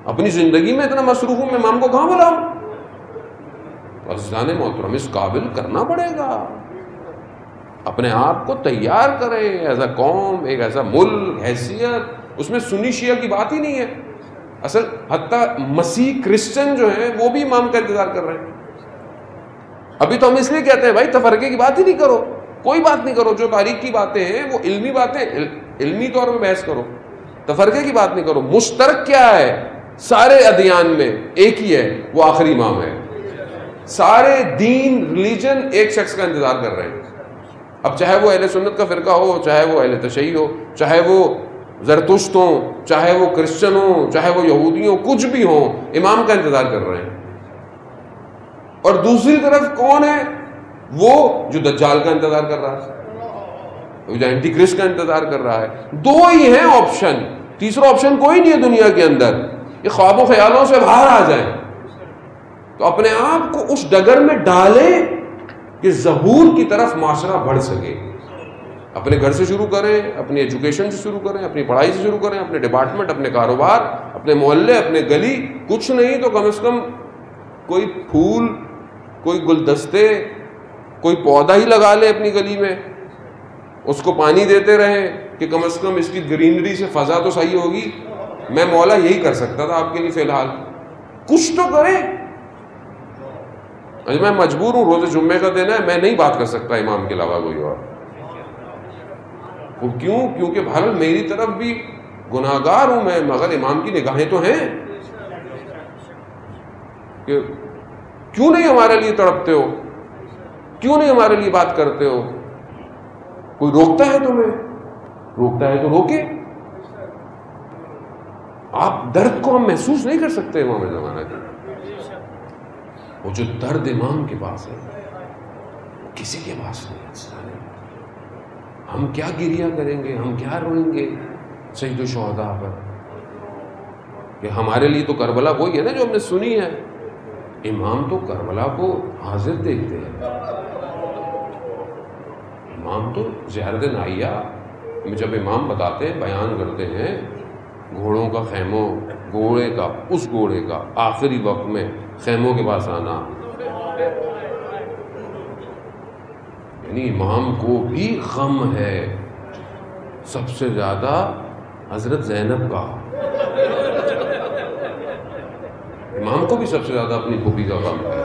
Speaker 1: اپنی زندگی میں اتنا مصروف ہوں میں امام کو کہاں بلاؤں؟ عزیزان محترم اس قابل کرنا پڑے گا. اپنے آپ کو تیار کریں ایسا قوم، ایک ایسا ملک، حیثیت. اس میں سنی شیعہ کی بات ہی نہیں ہے. اصل حتیٰ مسیح کرسچن جو ہیں وہ بھی امام کا انتظار کر رہے ہیں. ابھی تو ہم اس لیے کہتے ہیں بھائی تفرقے کی بات ہی نہیں کرو، کوئی بات نہیں کرو. جو تاریخ کی باتیں ہیں وہ علمی باتیں، علمی طور پہ بحث کرو، تفرقے کی بات نہیں کرو. مشترک کیا ہے سارے ادیان میں؟ ایک ہی ہے، وہ آخری امام ہے. سارے دین ریلیجن ایک شخص کا انتظار کر رہے ہیں. اب چاہے وہ اہل سنت کا فرقہ ہو، چاہے وہ اہل تشیع ہو، چاہے وہ زرتشت ہوں، چاہے وہ کرسچن ہوں، چاہے وہ یہودی ہوں، کچھ بھی ہوں، امام کا انتظار کر رہے ہیں. اور دوسری طرف کون ہے؟ وہ جو دجال کا انتظار کر رہا ہے، جو اینٹی کرسٹ کا انتظار کر رہا ہے. دو ہی ہیں آپشن، تیسرا آپشن کوئی نہیں ہے دنیا کے اندر. یہ خواب و خیالوں سے باہر آ جائیں تو اپنے آپ کو اس ڈگر میں ڈالیں کہ ظہور کی طرف معاشرہ بڑھ سکے. اپنے گھر سے شروع کریں، اپنی ایجوکیشن سے شروع کریں، اپنی پڑھائی سے شروع کریں، اپنے ڈپارٹمنٹ، اپنے کاروبار، اپنے محلے، اپنے گلی. کچھ نہیں تو کم از کم کوئی پھول، کوئی گلدستے، کوئی پودا ہی لگا لیں اپنی گلی میں. اس کو پانی دیتے رہیں کہ کم از کم اس کی گرینری سے فضا تو صحیح ہوگی. میں مولا یہی کر سکتا تھا آپ کے لیے فی الحال. کچھ تو کریں. میں مجبور ہوں، روز جمعے کا دن ہے، میں نہیں بات کر سکتا امام کے علاوہ کوئی اور. وہ کیوں؟ کیونکہ بہرحال میری طرف بھی گناہگار ہوں میں، مگر امام کی نگاہیں تو ہیں. کہ کیوں نہیں ہمارے لیے تڑپتے ہو؟ کیوں نہیں ہمارے لیے بات کرتے ہو؟ کوئی روکتا ہے تمہیں؟ روکتا ہے تو روکے. آپ درد کو ہم محسوس نہیں کر سکتے امام زمانہ کے. وہ جو درد امام کے پاس ہے کسی کے پاس نہیں ہے. ہم کیا گریہ کریں گے، ہم کیا روئیں گے سید الشہداء پر؟ کہ ہمارے لیے تو کربلا وہی ہے نا جو ہم نے سنی ہے. امام تو کربلا کو حاضر دیکھتے ہیں. امام تو زیارت نائیہ میں جب امام بتاتے ہیں، بیان کرتے ہیں گھوڑوں کا خیموں، گھوڑے کا، اس گھوڑے کا آخری وقت میں خیموں کے پاس آنا. یعنی امام کو بھی غم ہے سب سے زیادہ حضرت زینب کا. امام کو بھی سب سے زیادہ اپنی پھوپھی کا غم ہے.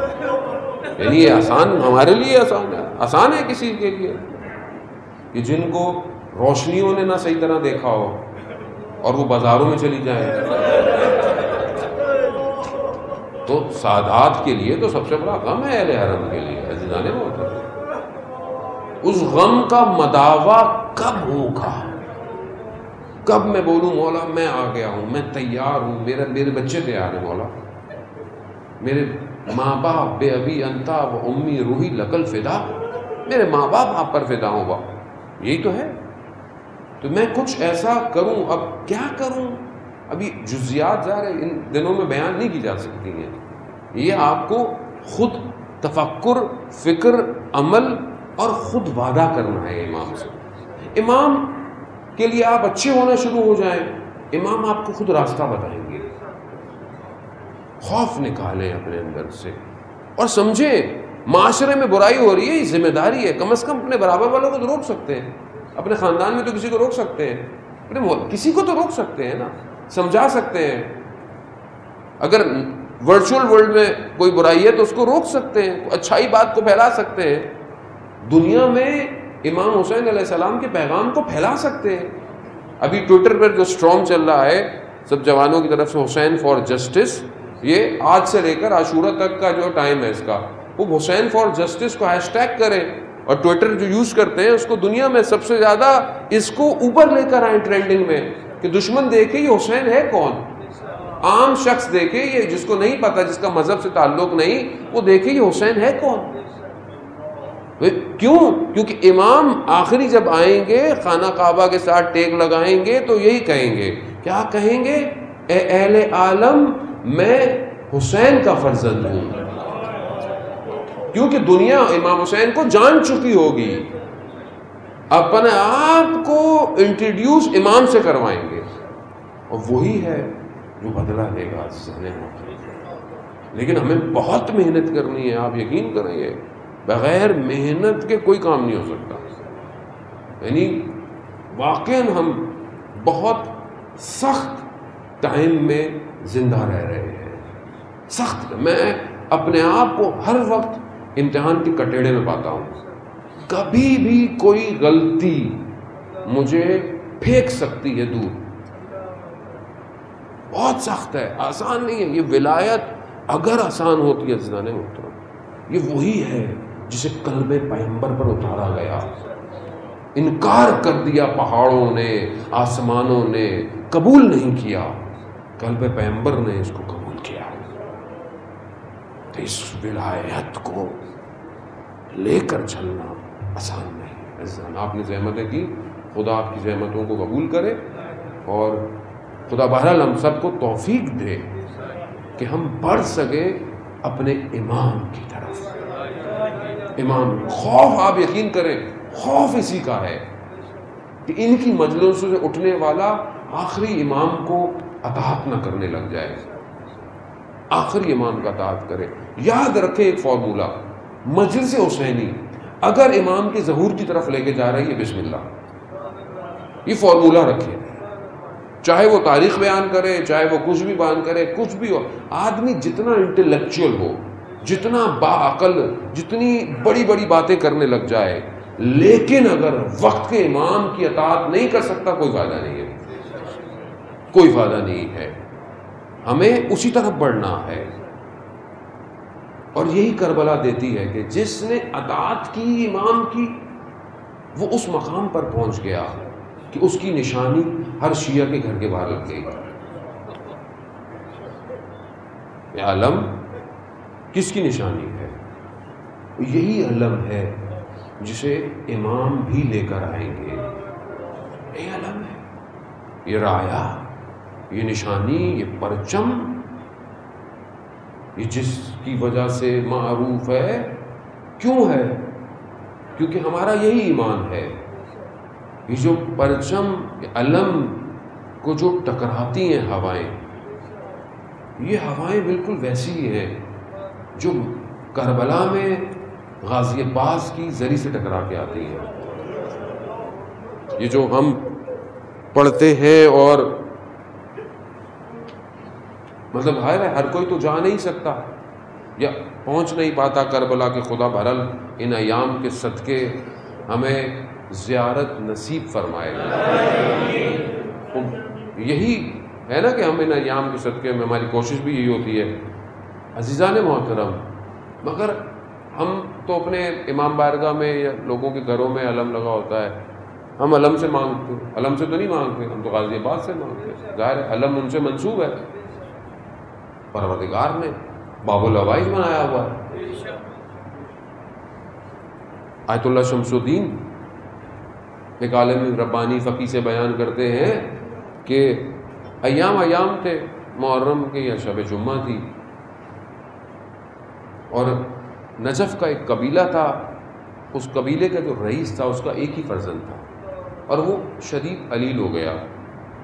Speaker 1: یعنی یہ آسان ہمارے لیے آسان ہے، آسان ہے کسی کے لیے کہ جن کو روشنیوں نے نہ صحیح طرح دیکھا ہو اور وہ بازاروں میں چلی جائیں. تو سادات کے لیے تو سب سے بڑا غم ہے اہل حرم کے لیے. عزیزان محترم اس غم کا مداوا کب ہوگا؟ کب میں بولوں مولا میں آ گیا ہوں، میں تیار ہوں، میرے بچے تیار ہیں مولا، میرے ماں باپ بے ابی انتا و امی روحی لکل فدا، میرے ماں باپ آپ پر فدا ہوں باپ، یہی تو ہے. تو میں کچھ ایسا کروں. اب کیا کروں؟ ابھی جزیات ظاہر ان دنوں میں بیان نہیں کی جا سکتی ہیں. یہ آپ کو خود تفکر، فکر، عمل اور خود وعدہ کرنا ہے امام سے. امام کے لیے آپ اچھے ہونا شروع ہو جائیں، امام آپ کو خود راستہ بتائیں گے. خوف نکالیں اپنے اندر سے اور سمجھیں معاشرے میں برائی ہو رہی ہے، یہ ذمہ داری ہے. کم از کم اپنے برابر والوں کو تو روک سکتے ہیں، اپنے خاندان میں تو کسی کو روک سکتے ہیں، اپنے کسی کو تو روک سکتے ہیں نا، سمجھا سکتے ہیں. اگر ورچوئل ورلڈ میں کوئی برائی ہے تو اس کو روک سکتے ہیں، اچھائی بات کو پھیلا سکتے ہیں. دنیا میں امام حسین علیہ السلام کے پیغام کو پھیلا سکتے ہیں. ابھی ٹویٹر پر جو سٹرام چل رہا ہے سب جوانوں کی طرف سے، حسین فار جسٹس، یہ آج سے لے کر عاشورہ تک کا جو ٹائم ہے اس کا، وہ حسین فار جسٹس کو ہیش ٹیگ کریں اور ٹویٹر جو یوز کرتے ہیں اس کو دنیا میں سب سے زیادہ اس کو اوپر لے کر آئیں ٹرینڈنگ میں، کہ دشمن دیکھے یہ حسین ہے کون. عام شخص دیکھے، یہ جس کو نہیں پتا، جس کا مذہب سے تعلق نہیں، وہ دیکھے یہ حسین ہے کون. کیوں؟ کیونکہ امام آخری جب آئیں گے خانہ کعبہ کے ساتھ ٹیک لگائیں گے تو یہی کہیں گے. کیا کہیں گے؟ اے اہل عالم، میں حسین کا فرزند ہوں. کیونکہ دنیا امام حسین کو جان چکی ہوگی، اپنے آپ کو انٹروڈیوس امام سے کروائیں گے، اور وہی ہے جو بدلہ لے گا. لیکن ہمیں بہت محنت کرنی ہے. آپ یقین کریں گے بغیر محنت کے کوئی کام نہیں ہو سکتا. یعنی واقعاً ہم بہت سخت ٹائم میں زندہ رہ رہے ہیں. سخت. میں اپنے آپ کو ہر وقت امتحان کے کٹیڑے میں پاتا ہوں. کبھی بھی کوئی غلطی مجھے پھینک سکتی ہے دور. بہت سخت ہے، آسان نہیں ہے. یہ ولایت اگر آسان ہوتی ہے عزیزان محترم، یہ وہی ہے جسے قلب پیغمبر پر اتارا گیا. انکار کر دیا پہاڑوں نے، آسمانوں نے، قبول نہیں کیا. قلب پیغمبر نے اس کو قبول کیا. تو اس ولایت کو لے کر چلنا آسان نہیں. عزیزان آپ نے زحمتیں کی، خدا آپ کی زحمتوں کو قبول کرے، اور خدا بہرحال ہم سب کو توفیق دے کہ ہم بڑھ سکے اپنے امام کی طرف. امام خوف، آپ یقین کریں خوف اسی کا ہے کہ ان کی مجلسوں سے اٹھنے والا آخری امام کو اطاعت نہ کرنے لگ جائے، آخری امام کا اطاعت کرے. یاد رکھیں ایک فارمولہ، مجلس حسینی اگر امام کے ظہور کی طرف لے کے جا رہی ہے، بسم اللہ، یہ فارمولہ رکھیں. چاہے وہ تاریخ بیان کرے، چاہے وہ کچھ بھی بیان کرے، کچھ بھی ہو. آدمی جتنا انٹلیکچوئل ہو، جتنا باعقل، جتنی بڑی بڑی باتیں کرنے لگ جائے، لیکن اگر وقت کے امام کی اطاعت نہیں کر سکتا، کوئی فائدہ نہیں ہے. کوئی فائدہ نہیں ہے. ہمیں اسی طرف بڑھنا ہے. اور یہی کربلا دیتی ہے کہ جس نے اطاعت کی امام کی، وہ اس مقام پر پہنچ گیا کہ اس کی نشانی ہر شیعہ کے گھر کے باہر لگ گئی. یہ علم کس کی نشانی ہے؟ یہی علم ہے جسے امام بھی لے کر آئیں گے. یہ علم ہے، یہ رایا، یہ نشانی، یہ پرچم، یہ جس کی وجہ سے معروف ہے. کیوں ہے؟ کیونکہ ہمارا یہی ایمان ہے. یہ جو پرچم، علم کو جو ٹکراتی ہیں ہوائیں، یہ ہوائیں بالکل ویسی ہی ہیں جو کربلا میں غازی عباس کی زری سے ٹکرا کے آتی ہیں. یہ جو ہم پڑھتے ہیں، اور مطلب ہر کوئی تو جا نہیں سکتا یا پہنچ نہیں پاتا کربلا کے. خدا بہرحال ان ایام کے صدقے ہمیں زیارت نصیب فرمائے. یہی ہے نا کہ ہم ان ایام کے صدقے میں، ہماری کوشش بھی یہی ہوتی ہے عزیزان محترم. مگر ہم تو اپنے امام بارگاہ میں یا لوگوں کے گھروں میں علم لگا ہوتا ہے، ہم علم سے مانگتے، علم سے تو نہیں مانگتے، ہم تو غازی آباد سے مانگتے، ظاہر ہے علم ان سے منسوب ہے، پروردگار نے باب الحوائج بنایا ہوا ہے۔ آیت اللہ شمس الدین ایک عالم ربانی فقی سے بیان کرتے ہیں کہ ایام تھے، محرم کے یا شب جمعہ تھی، اور نجف کا ایک قبیلہ تھا، اس قبیلے کا جو رئیس تھا اس کا ایک ہی فرزند تھا، اور وہ شدید علیل ہو گیا،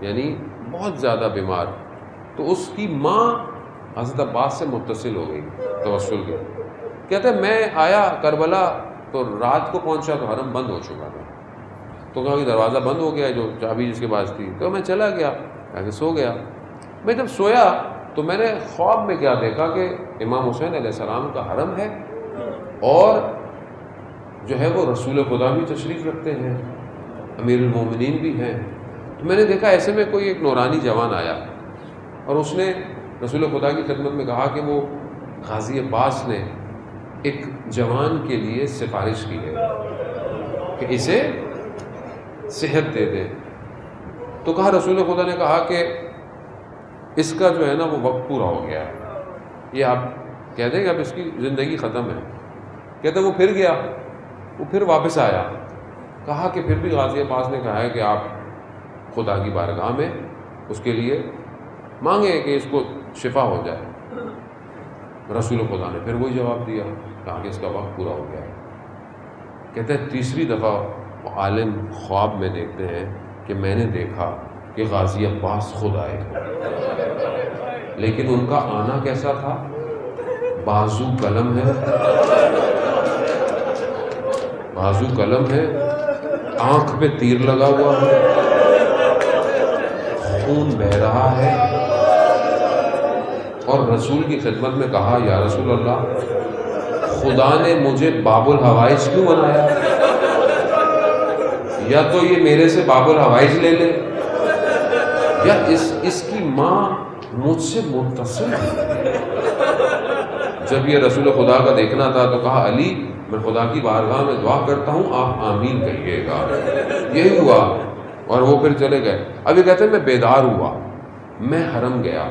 Speaker 1: یعنی بہت زیادہ بیمار، تو اس کی ماں حضرت عباس سے متصل ہو گئی توسل کے، کہتے ہیں میں آیا کربلا تو رات کو پہنچا تو حرم بند ہو چکا تھا، تو کہا کہ دروازہ بند ہو گیا جو چابی جس کے پاس تھی، تو میں چلا گیا، کہ سو گیا۔ میں جب سویا تو میں نے خواب میں کیا دیکھا کہ امام حسین علیہ السلام کا حرم ہے، اور جو ہے وہ رسول خدا بھی تشریف رکھتے ہیں، امیر المومنین بھی ہیں۔ تو میں نے دیکھا ایسے میں کوئی ایک نورانی جوان آیا، اور اس نے رسول خدا کی خدمت میں کہا کہ وہ غازی عباس نے ایک جوان کے لیے سفارش کی ہے کہ اسے صحت دے دے، تو کہا رسول خدا نے کہا کہ اس کا جو ہے نا وہ وقت پورا ہو گیا ہے، یہ آپ کہہ دیں کہ اب اس کی زندگی ختم ہے۔ کہتے وہ پھر گیا، وہ پھر واپس آیا، کہا کہ پھر بھی غازی عباس نے کہا ہے کہ آپ خدا کی بارگاہ میں اس کے لیے مانگے کہ اس کو شفا ہو جائے۔ رسول خدا نے پھر وہی جواب دیا، کہا کہ اس کا وقت پورا ہو گیا ہے۔ کہتے ہیں تیسری دفعہ وہ عالم خواب میں دیکھتے ہیں کہ میں نے دیکھا کہ غازی عباس خود آئے، لیکن ان کا آنا کیسا تھا؟ بازو قلم ہے، بازو قلم ہے، آنکھ پہ تیر لگا ہوا ہے، خون بہہ رہا ہے، اور رسول کی خدمت میں کہا یا رسول اللہ خدا نے مجھے باب الحوائج کیوں بنایا؟ یا تو یہ میرے سے باب الحوائج لے لے، یا اس کی ماں مجھ سے متصل ہے۔ جب یہ رسول خدا کا دیکھنا تھا تو کہا علی میں خدا کی بارگاہ میں دعا کرتا ہوں آپ آمین کہیے گا۔ یہی ہوا، اور وہ پھر چلے گئے۔ اب یہ کہتے ہیں میں بیدار ہوا، میں حرم گیا،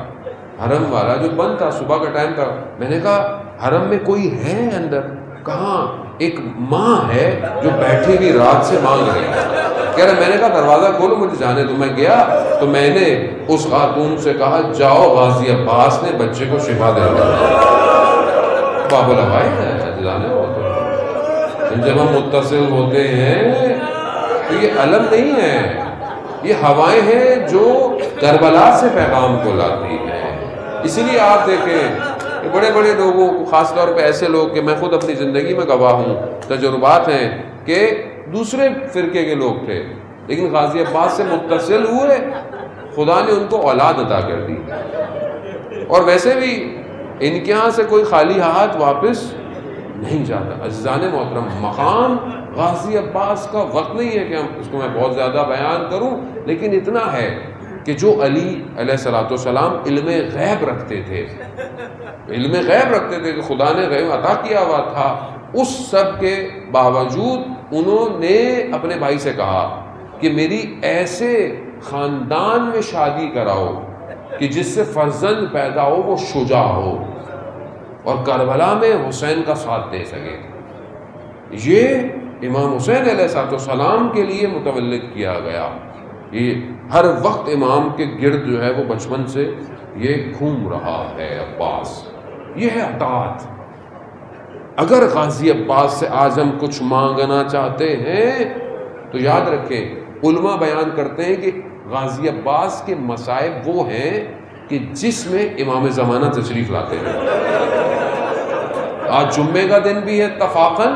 Speaker 1: حرم والا جو بند تھا، صبح کا ٹائم تھا، میں نے کہا حرم میں کوئی ہے اندر؟ کہاں ایک ماں ہے جو بیٹھی ہوئی رات سے مانگ رہی ہے۔ کہہ رہے میں نے کہا دروازہ کھولو مجھے جانے تو میں گیا تو میں نے اس خاتون سے کہا جاؤ غازی عباس نے بچے کو شفا دے دیا۔ باب الحوائج ہے جانے ہوتے ہیں، جب ہم متصل ہوتے ہیں تو یہ علم نہیں ہے، یہ ہوائیں ہیں جو کربلا سے پیغام کو لاتی ہیں۔ اسی لیے آپ دیکھیں کہ بڑے بڑے لوگوں کو، خاص طور پہ ایسے لوگ کہ میں خود اپنی زندگی میں گواہ ہوں، تجربات ہیں کہ دوسرے فرقے کے لوگ تھے لیکن غازی عباس سے متصل ہوئے، خدا نے ان کو اولاد عطا کر دی، اور ویسے بھی ان کے ہاں سے کوئی خالی ہاتھ واپس نہیں جاتا۔ عزیزان محترم، مقام غازی عباس کا وقت نہیں ہے کہ ہم اس کو میں بہت زیادہ بیان کروں، لیکن اتنا ہے کہ جو علی علیہ السلام علم غیب رکھتے تھے، علم غیب رکھتے تھے کہ خدا نے غیب عطا کیا ہوا تھا، اس سب کے باوجود انہوں نے اپنے بھائی سے کہا کہ میری ایسے خاندان میں شادی کراؤ کہ جس سے فرزند پیدا ہو وہ شجاع ہو اور کربلا میں حسین کا ساتھ دے سکے۔ یہ امام حسین علیہ السلام کے لیے متولد کیا گیا۔ یہ ہر وقت امام کے گرد جو ہے وہ بچپن سے یہ گھوم رہا ہے عباس، یہ ہے اطاعت۔ اگر غازی عباس سے آج ہم کچھ مانگنا چاہتے ہیں تو یاد رکھیں، علماء بیان کرتے ہیں کہ غازی عباس کے مصائب وہ ہیں کہ جس میں امام زمانہ تشریف لاتے ہیں۔ آج جمعے کا دن بھی ہے اتفاقاً،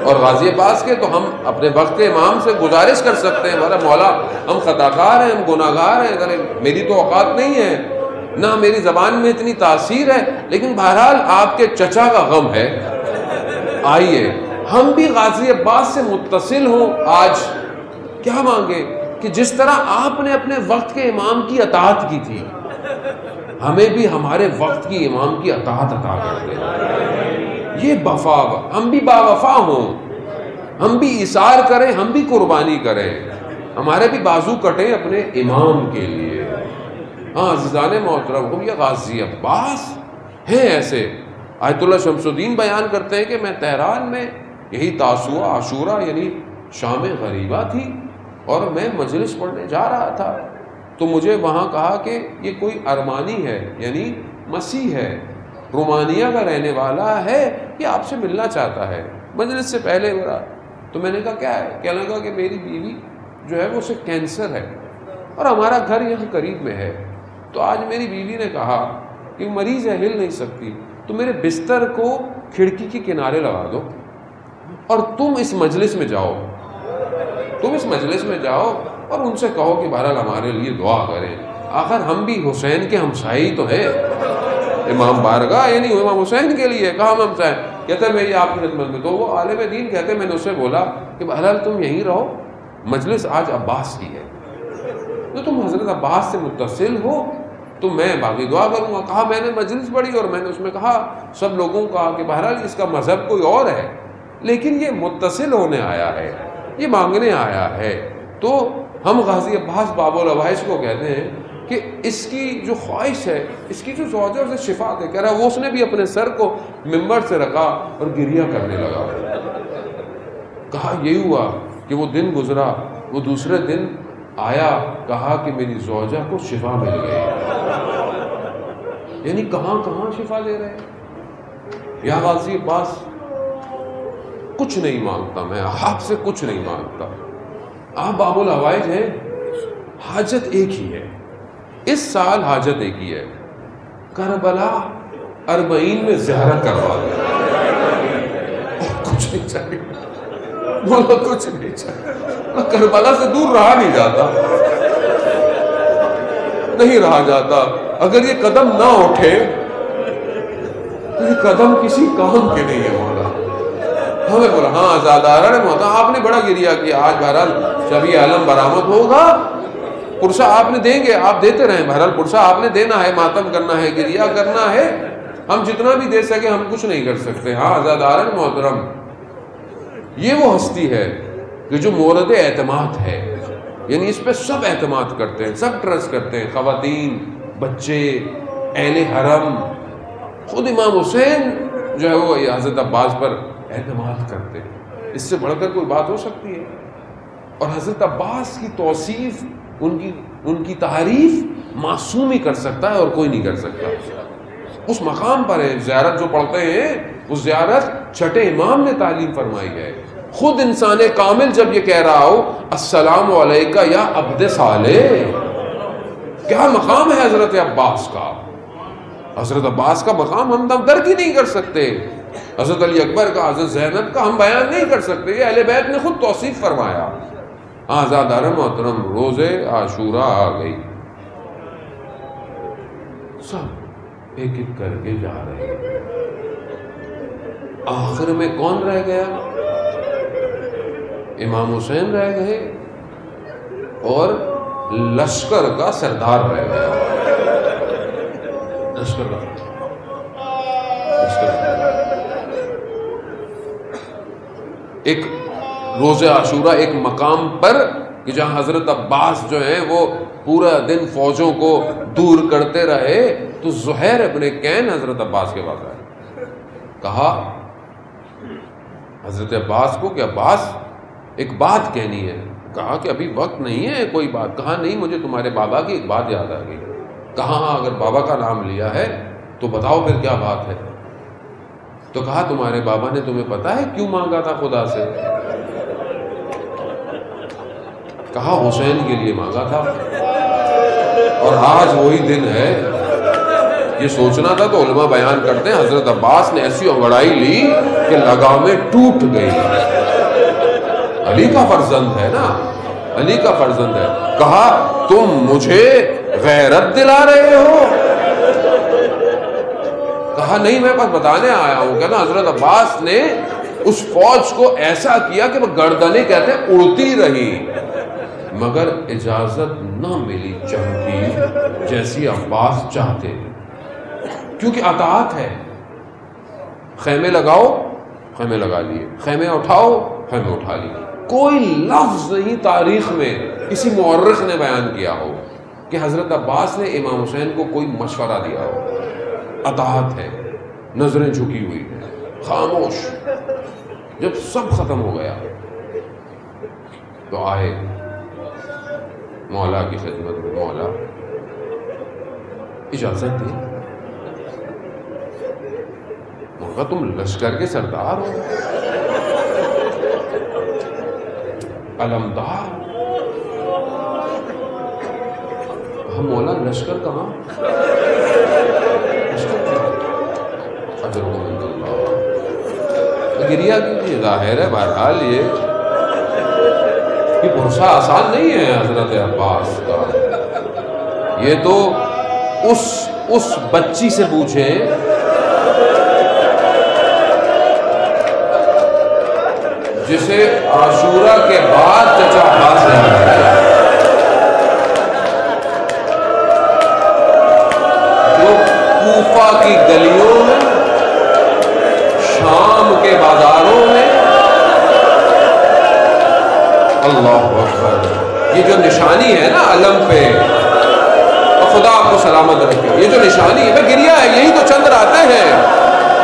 Speaker 1: اور غازی عباس کے تو ہم اپنے وقت امام سے گزارش کر سکتے ہیں، ہمارا مولا ہم خطاکار ہیں، ہم گناہگار ہیں، اگر میری تو اوقات نہیں ہے، نہ میری زبان میں اتنی تاثیر ہے، لیکن بہرحال آپ کے چچا کا غم ہے، آئیے ہم بھی غازی عباس سے متصل ہوں۔ آج کیا مانگے کہ جس طرح آپ نے اپنے وقت کے امام کی اطاعت کی تھی، ہمیں بھی ہمارے وقت کی امام کی اطاعت عطا کر دے۔ یہ وفا، ہم بھی باوفا ہوں، ہم بھی ایثار کریں، ہم بھی قربانی کریں، ہمارے بھی بازو کٹیں اپنے امام کے لیے۔ ہاں عزیزان محترم، ہم یہ غازی عباس ہیں ایسے۔ آیت اللہ شمس الدین بیان کرتے ہیں کہ میں تہران میں یہی تاسوعہ عاشورہ یعنی شام غریبہ تھی اور میں مجلس پڑھنے جا رہا تھا، تو مجھے وہاں کہا کہ یہ کوئی ارمانی ہے یعنی مسیح ہے، رومانیہ کا رہنے والا ہے، یہ آپ سے ملنا چاہتا ہے مجلس سے پہلے برا۔ تو میں نے کہا کیا ہے؟ کہنے لگا کہ میری بیوی جو ہے وہ اسے کینسر ہے اور ہمارا گھر یہاں قریب میں ہے، تو آج میری بیوی نے کہا کہ مریض ہے، ہل نہیں سکتی، تو میرے بستر کو کھڑکی کے کنارے لگا دو اور تم اس مجلس میں جاؤ، تم اس مجلس میں جاؤ اور ان سے کہو کہ بہرحال ہمارے لیے دعا کریں، آخر ہم بھی حسین کے ہمسائے تو ہیں، امام بارگاہ یعنی امام حسین کے لیے کہاں ہم ہمسائے۔ کہتے ہیں میں یہ آپ کی خدمت میں، تو وہ عالم دین کہتے ہیں میں نے اس سے بولا کہ بہرحال تم یہیں رہو، مجلس آج عباس کی ہے، تو تم حضرت عباس سے متصل ہو تو میں باقی دعا کروں گا۔ کہا میں نے مجلس پڑھی اور میں نے اس میں کہا سب لوگوں کا کہ بہرحال اس کا مذہب کوئی اور ہے لیکن یہ متصل ہونے آیا ہے، یہ مانگنے آیا ہے۔ تو ہم غازی عباس باب العوائش کو کہتے ہیں کہ اس کی جو خواہش ہے، اس کی جو زوجہ اسے شفا دے، کہہ رہا ہے وہ اس نے بھی اپنے سر کو ممبر سے رکھا اور گریہ کرنے لگا۔ کہا یہی ہوا کہ وہ دن گزرا، وہ دوسرے دن آیا، کہا کہ میری زوجہ کو شفا مل گئی۔ یعنی کہاں کہاں شفا دے رہے ہیں۔ یا غازی عباس کچھ نہیں مانگتا، میں آپ سے کچھ نہیں مانگتا، آپ باب الحوائج ہیں، حاجت ایک ہی ہے، اس سال حاجت ایک ہی ہے، کربلا 40 میں زیارت کروا دیں، اور کچھ نہیں چاہیے، بولو کچھ نہیں چاہیے۔ کربلا سے دور رہا نہیں جاتا، نہیں رہا جاتا۔ اگر یہ قدم نہ اٹھے تو یہ قدم کسی کام کے نہیں ہے۔ مولا ہمیں بولا ہاں آزادارہ نے موتا آپ نے بڑا گریہ کیا، آج بہرحال شبیہ عالم برآمد ہوگا، پرسہ آپ نے دیں گے، آپ دیتے رہیں، بہرحال پرسہ آپ نے دینا ہے، ماتم کرنا ہے، گریہ کرنا ہے، ہم جتنا بھی دے سکے ہم کچھ نہیں کر سکتے۔ ہاں آزادارہ محترم، یہ وہ ہستی ہے کہ جو مورد اعتماد ہے، یعنی اس پہ سب اعتماد کرتے ہیں، سب ٹرسٹ کرتے ہیں، خواتین، بچے، اہل حرم، خود امام حسین جو ہے وہ حضرت عباس پر اعتماد کرتے ہیں۔ اس سے بڑھ کر کوئی بات ہو سکتی ہے؟ اور حضرت عباس کی توصیف، ان کی تعریف معصوم ہی کر سکتا ہے اور کوئی نہیں کر سکتا۔ اس مقام پر ہے، زیارت جو پڑھتے ہیں وہ زیارت چھٹے امام نے تعلیم فرمائی ہے۔ خود انسان کامل جب یہ کہہ رہا ہو السلام علیکہ یا عبد صالح، کیا مقام ہے حضرت عباس کا؟ حضرت عباس کا مقام ہم درک ہی نہیں کر سکتے، حضرت علی اکبر کا، حضرت زینب کا ہم بیان نہیں کر سکتے، یہ اہل بیت نے خود توصیف فرمایا۔ آزادارہ محترم، روز عاشورہ آ گئی، سب ایک ایک کر کے جا رہے ہیں، آخر میں کون رہ گیا؟ امام حسین رہ گئے اور لشکر کا سردار رہ گیا، لشکر کا ایک روز عاشورہ ایک مقام پر کہ جہاں حضرت عباس جو ہیں وہ پورا دن فوجوں کو دور کرتے رہے، تو زہیر ابن کین حضرت عباس کے پاس آئے، کہا حضرت عباس کو کہ عباس ایک بات کہنی ہے۔ کہا کہ ابھی وقت نہیں ہے کوئی بات۔ کہا نہیں، مجھے تمہارے بابا کی ایک بات یاد آ گئی۔ کہا ہاں اگر بابا کا نام لیا ہے تو بتاؤ پھر کیا بات ہے۔ تو کہا تمہارے بابا نے تمہیں پتا ہے کیوں مانگا تھا خدا سے؟ کہا حسین کے لیے مانگا تھا، اور آج وہی دن ہے۔ یہ سوچنا تھا تو علماء بیان کرتے ہیں حضرت عباس نے ایسی انگڑائی لی کہ لگامیں ٹوٹ گئی۔ علی کا فرزند ہے نا، علی کا فرزند ہے۔ کہا تم مجھے غیرت دلا رہے ہو؟ کہا نہیں، میں بس بتانے آیا ہوں۔ کہنا حضرت عباس نے اس فوج کو ایسا کیا کہ وہ گردنیں کہتے ہیں اڑتی رہی، مگر اجازت نہ ملی جنگ کی جیسی عباس چاہتے، کیونکہ اطاعت ہے۔ خیمے لگاؤ، خیمے لگا لیے، خیمے اٹھاؤ، ہمیں اٹھا لی. کوئی لفظ نہیں تاریخ میں کسی مورخ نے بیان کیا ہو کہ حضرت عباس نے امام حسین کو کوئی مشورہ دیا ہو. اطاعت ہے، نظریں جھکی ہوئی ہیں، خاموش. جب سب ختم ہو گیا تو آئے مولا کی خدمت میں. مولا اجازت دی. مولا تم لشکر کے سردار ہو، علمدار. ہم مولا لشکر کہاں؟ اجرکم اللہ. گریہ کیجیے. ظاہر ہے بہرحال یہ پرسہ آسان نہیں ہے حضرت عباس کا. یہ تو اس بچی سے پوچھیں جسے عاشورہ کے بعد چچا عباس نے مارا، جو کوفہ کی گلیوں میں، شام کے بازاروں میں. اللہ اکبر. یہ جو نشانی ہے نا علم پہ، اور خدا آپ کو سلامت رکھے، یہ جو نشانی ہے گریہ ہے. یہی تو چند راتیں ہیں.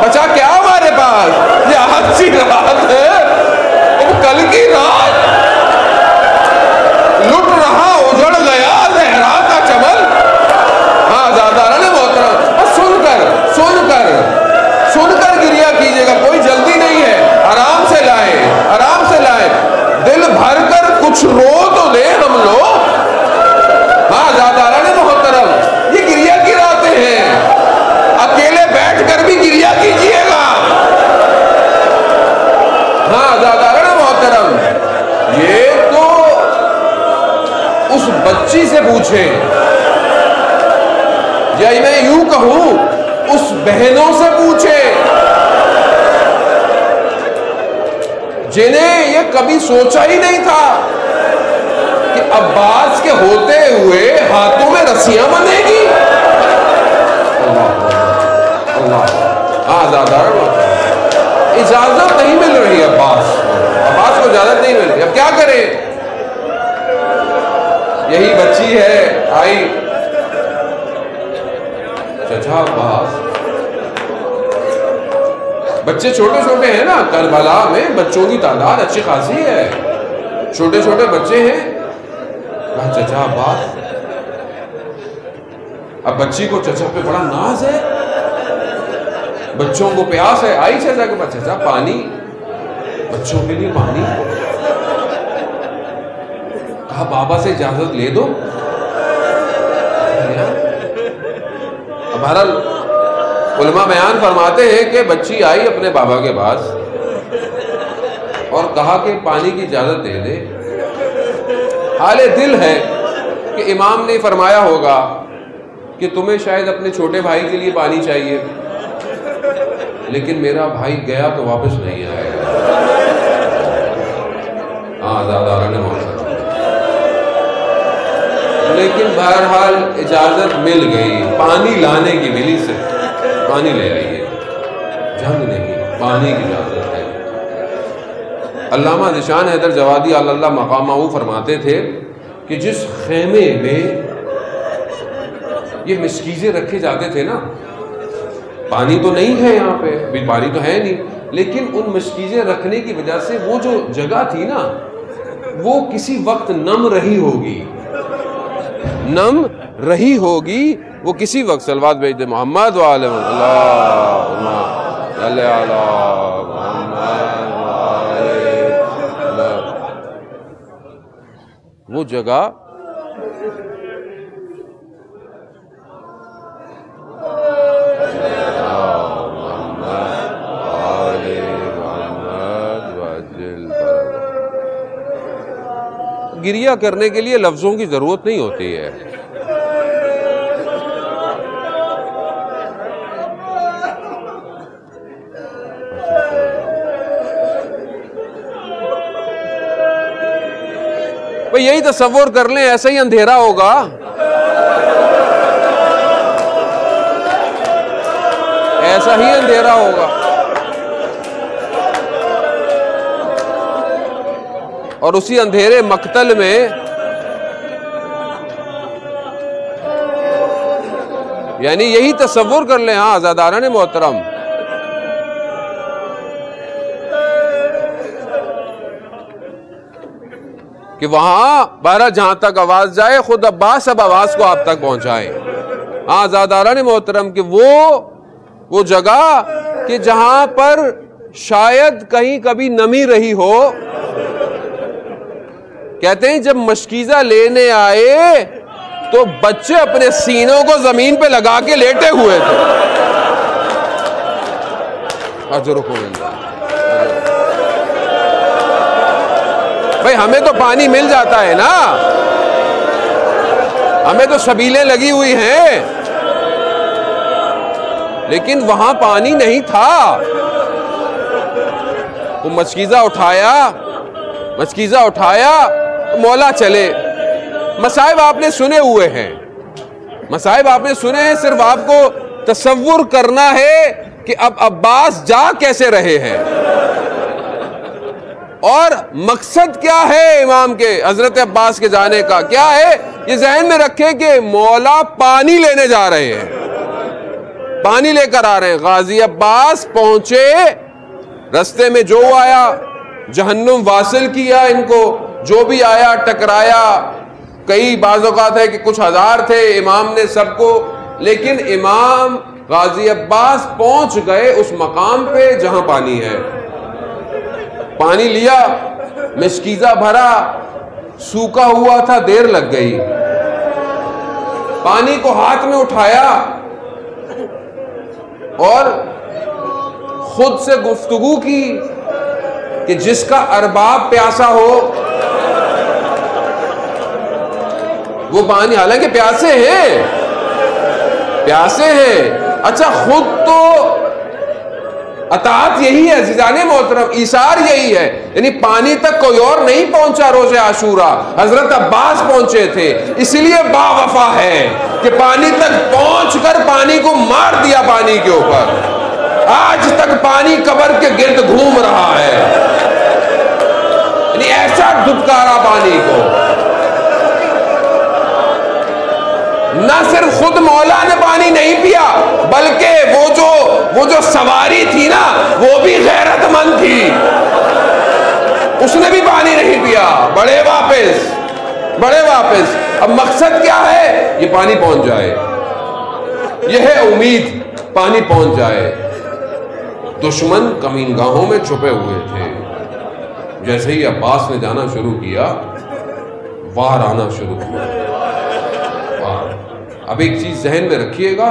Speaker 1: بچا کیا ہمارے پاس؟ یہ آج سی رات ہے، کل کی رات لٹ رہا اجڑ گیا زہرا کا چمن. ہاں زادارہ نے محترم بس سن کر گریہ کیجیے گا. کوئی جلدی نہیں ہے، آرام سے لائیں. دل بھر کر کچھ رو تو دے ہم لوگ. ہاں زادارہ نے محترم یہ گریہ کی راتیں ہیں. اکیلے بیٹھ کر بھی گریہ کیجیے گا. ہاں زادارہ نے محترم یہ تو اس بچی سے پوچھیں، یا میں یوں کہوں اس بہنوں سے پوچھیں جنہیں یہ کبھی سوچا ہی نہیں تھا کہ عباس کے ہوتے ہوئے ہاتھوں میں رسیاں بندھے گی. اللہ آزادار. اجازت نہیں مل رہی عباس کو اجازت نہیں مل رہی. اب کیا کرے؟ یہی بچی ہے آئی. چچا عباس، بچے چھوٹے چھوٹے ہیں نا، کربلا میں بچوں کی تعداد اچھی خاصی ہے. چھوٹے چھوٹے بچے ہیں. چچا عباس، اب بچی کو چچا پہ بڑا ناز ہے، بچوں کو پیاس ہے. آئی چچا کے پاس، چچا پانی، بچوں کے لیے پانی. کہا بابا سے اجازت لے دو. بہرحال علماء بیان فرماتے ہیں کہ بچی آئی اپنے بابا کے پاس اور کہا کہ پانی کی اجازت دے دے. حال دل ہے کہ امام نے فرمایا ہوگا کہ تمہیں شاید اپنے چھوٹے بھائی کے لیے پانی چاہیے، لیکن میرا بھائی گیا تو واپس نہیں آئے گا. ہاں زادارہ نے موت. لیکن بہرحال اجازت مل گئی. پانی لانے کی ملی سے پانی لے آئیے. جنگ نہیں، پانی کی اجازت ہے. علامہ ذیشان حیدر جوادی اللہ مقامہ فرماتے تھے کہ جس خیمے میں یہ مسکیزیں رکھے جاتے تھے نا، پانی تو نہیں ہے یہاں پہ، بھی پانی تو ہے نہیں، لیکن ان مشکیزیں رکھنے کی وجہ سے وہ جو جگہ تھی نا وہ کسی وقت نم رہی ہوگی وہ کسی وقت. صلوات بھیج دے محمد وعلی اللہم صلی علی محمد وہ جگہ گریہ کرنے کے لیے لفظوں کی ضرورت نہیں ہوتی ہے. بھئی یہی تصور کر لیں ایسا ہی اندھیرا ہوگا، ایسا ہی اندھیرا ہوگا. اور اسی اندھیرے مقتل میں یعنی یہی تصور کر لیں ہاں عزاداران محترم، کہ وہاں بہرحال جہاں تک آواز جائے خود عباس اب آواز کو آپ تک پہنچائے. ہاں عزاداران محترم کہ وہ جگہ کہ جہاں پر شاید کہیں کبھی نمی رہی ہو، کہتے ہیں جب مشکیزہ لینے آئے تو بچے اپنے سینوں کو زمین پہ لگا کے لیٹے ہوئے تھے. بھائی ہمیں تو پانی مل جاتا ہے نا، ہمیں تو سبیلیں لگی ہوئی ہیں، لیکن وہاں پانی نہیں تھا. وہ مشکیزہ اٹھایا مولا چلے. مصائب آپ نے سنے ہوئے ہیں، مصائب آپ نے سنے ہیں، صرف آپ کو تصور کرنا ہے کہ اب عباس جا کیسے رہے ہیں اور مقصد کیا ہے امام کے حضرت عباس کے جانے کا. کیا ہے یہ ذہن میں رکھے کہ مولا پانی لینے جا رہے ہیں، پانی لے کر آ رہے ہیں. غازی عباس پہنچے، رستے میں جو آیا جہنم واصل کیا ان کو، جو بھی آیا ٹکرایا. کئی بعض اوقات ہے کہ کچھ ہزار تھے، امام نے سب کو، لیکن امام غازی عباس پہنچ گئے اس مقام پہ جہاں پانی ہے. پانی لیا، مشکیزہ بھرا، سوکھا ہوا تھا، دیر لگ گئی. پانی کو ہاتھ میں اٹھایا اور خود سے گفتگو کی کہ جس کا ارباب پیاسا ہو وہ پانی، حالانکہ پیاسے ہیں. اچھا خود تو اطاعت یہی ہے عزیزان محترم، ایثار یہی ہے، یعنی پانی تک کوئی اور نہیں پہنچا روز عاشورہ، حضرت عباس پہنچے تھے. اس لیے با وفا ہے کہ پانی تک پہنچ کر پانی کو مار دیا پانی کے اوپر. آج تک پانی قبر کے گرد گھوم رہا ہے، یعنی ایسا دھتکارا پانی کو. نہ صرف خود مولا نے پانی نہیں پیا، بلکہ وہ جو سواری تھی نا وہ بھی غیرت مند تھی، اس نے بھی پانی نہیں پیا. بڑے واپس. اب مقصد کیا ہے؟ یہ پانی پہنچ جائے، یہ ہے امید، پانی پہنچ جائے. دشمن کمینگاہوں میں چھپے ہوئے تھے. جیسے ہی عباس نے جانا شروع کیا، وار آنا شروع ہوا. اب ایک چیز ذہن میں رکھیے گا،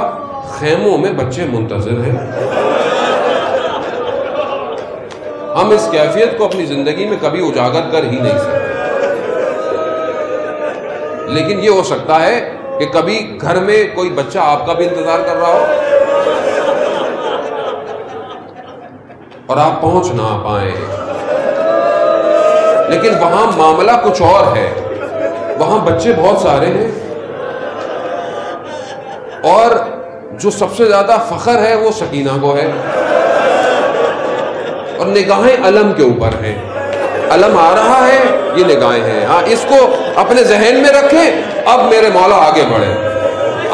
Speaker 1: خیموں میں بچے منتظر ہیں. ہم اس کیفیت کو اپنی زندگی میں کبھی اجاگر کر ہی نہیں سکتے، لیکن یہ ہو سکتا ہے کہ کبھی گھر میں کوئی بچہ آپ کا بھی انتظار کر رہا ہو اور آپ پہنچ نہ پائیں. لیکن وہاں معاملہ کچھ اور ہے. وہاں بچے بہت سارے ہیں اور جو سب سے زیادہ فخر ہے وہ سکینہ کو ہے، اور نگاہیں علم کے اوپر ہیں. علم آ رہا ہے، یہ نگاہیں ہیں. ہاں اس کو اپنے ذہن میں رکھیں. اب میرے مولا آگے بڑھے.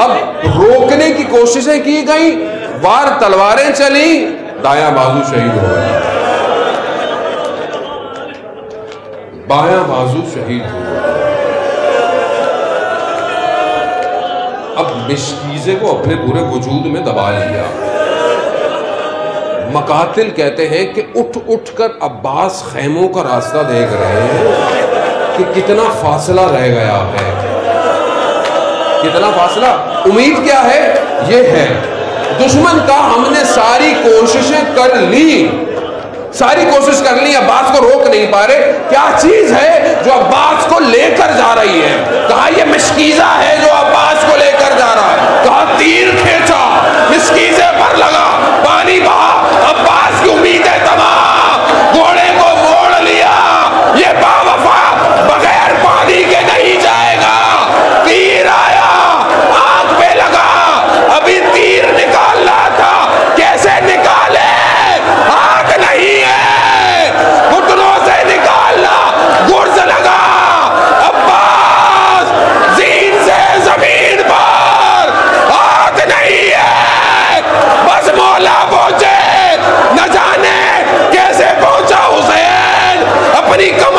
Speaker 1: اب روکنے کی کوششیں کی گئیں، وار تلواریں چلیں، دایاں بازو شہید ہو گیا، بایاں بازو شہید ہو گیا. اب مشکیزے کو اپنے پورے وجود میں دبا لیا. مقاتل کہتے ہیں کہ اٹھ کر عباس خیموں کا راستہ دیکھ رہے ہیں کہ کتنا فاصلہ رہ گیا ہے. کتنا فاصلہ. امید کیا ہے؟ یہ ہے دشمن کا ہم نے ساری کوششیں کر لی، عباس کو روک نہیں پا رہے. کیا چیز ہے جو عباس کو لے کر جا رہی ہے؟ کہا یہ مشکیزہ ہے جو عباس کو لے کر جا رہا ہے. کہا تیر کھینچا، مشکیزے پر لگا، پانی بہا، عباس کی امیدیں تمام، گھوڑے کو موڑ لیا. یہ با وفا بغیر پانی کے نہیں جائے گا. تیر آیا، آنکھ پہ لگا، ابھی تیر نکالنا تھا، کیسے نکالے؟ ہاتھ نہیں ہے، گھٹنوں سے نکالنا، گرز تیری کمر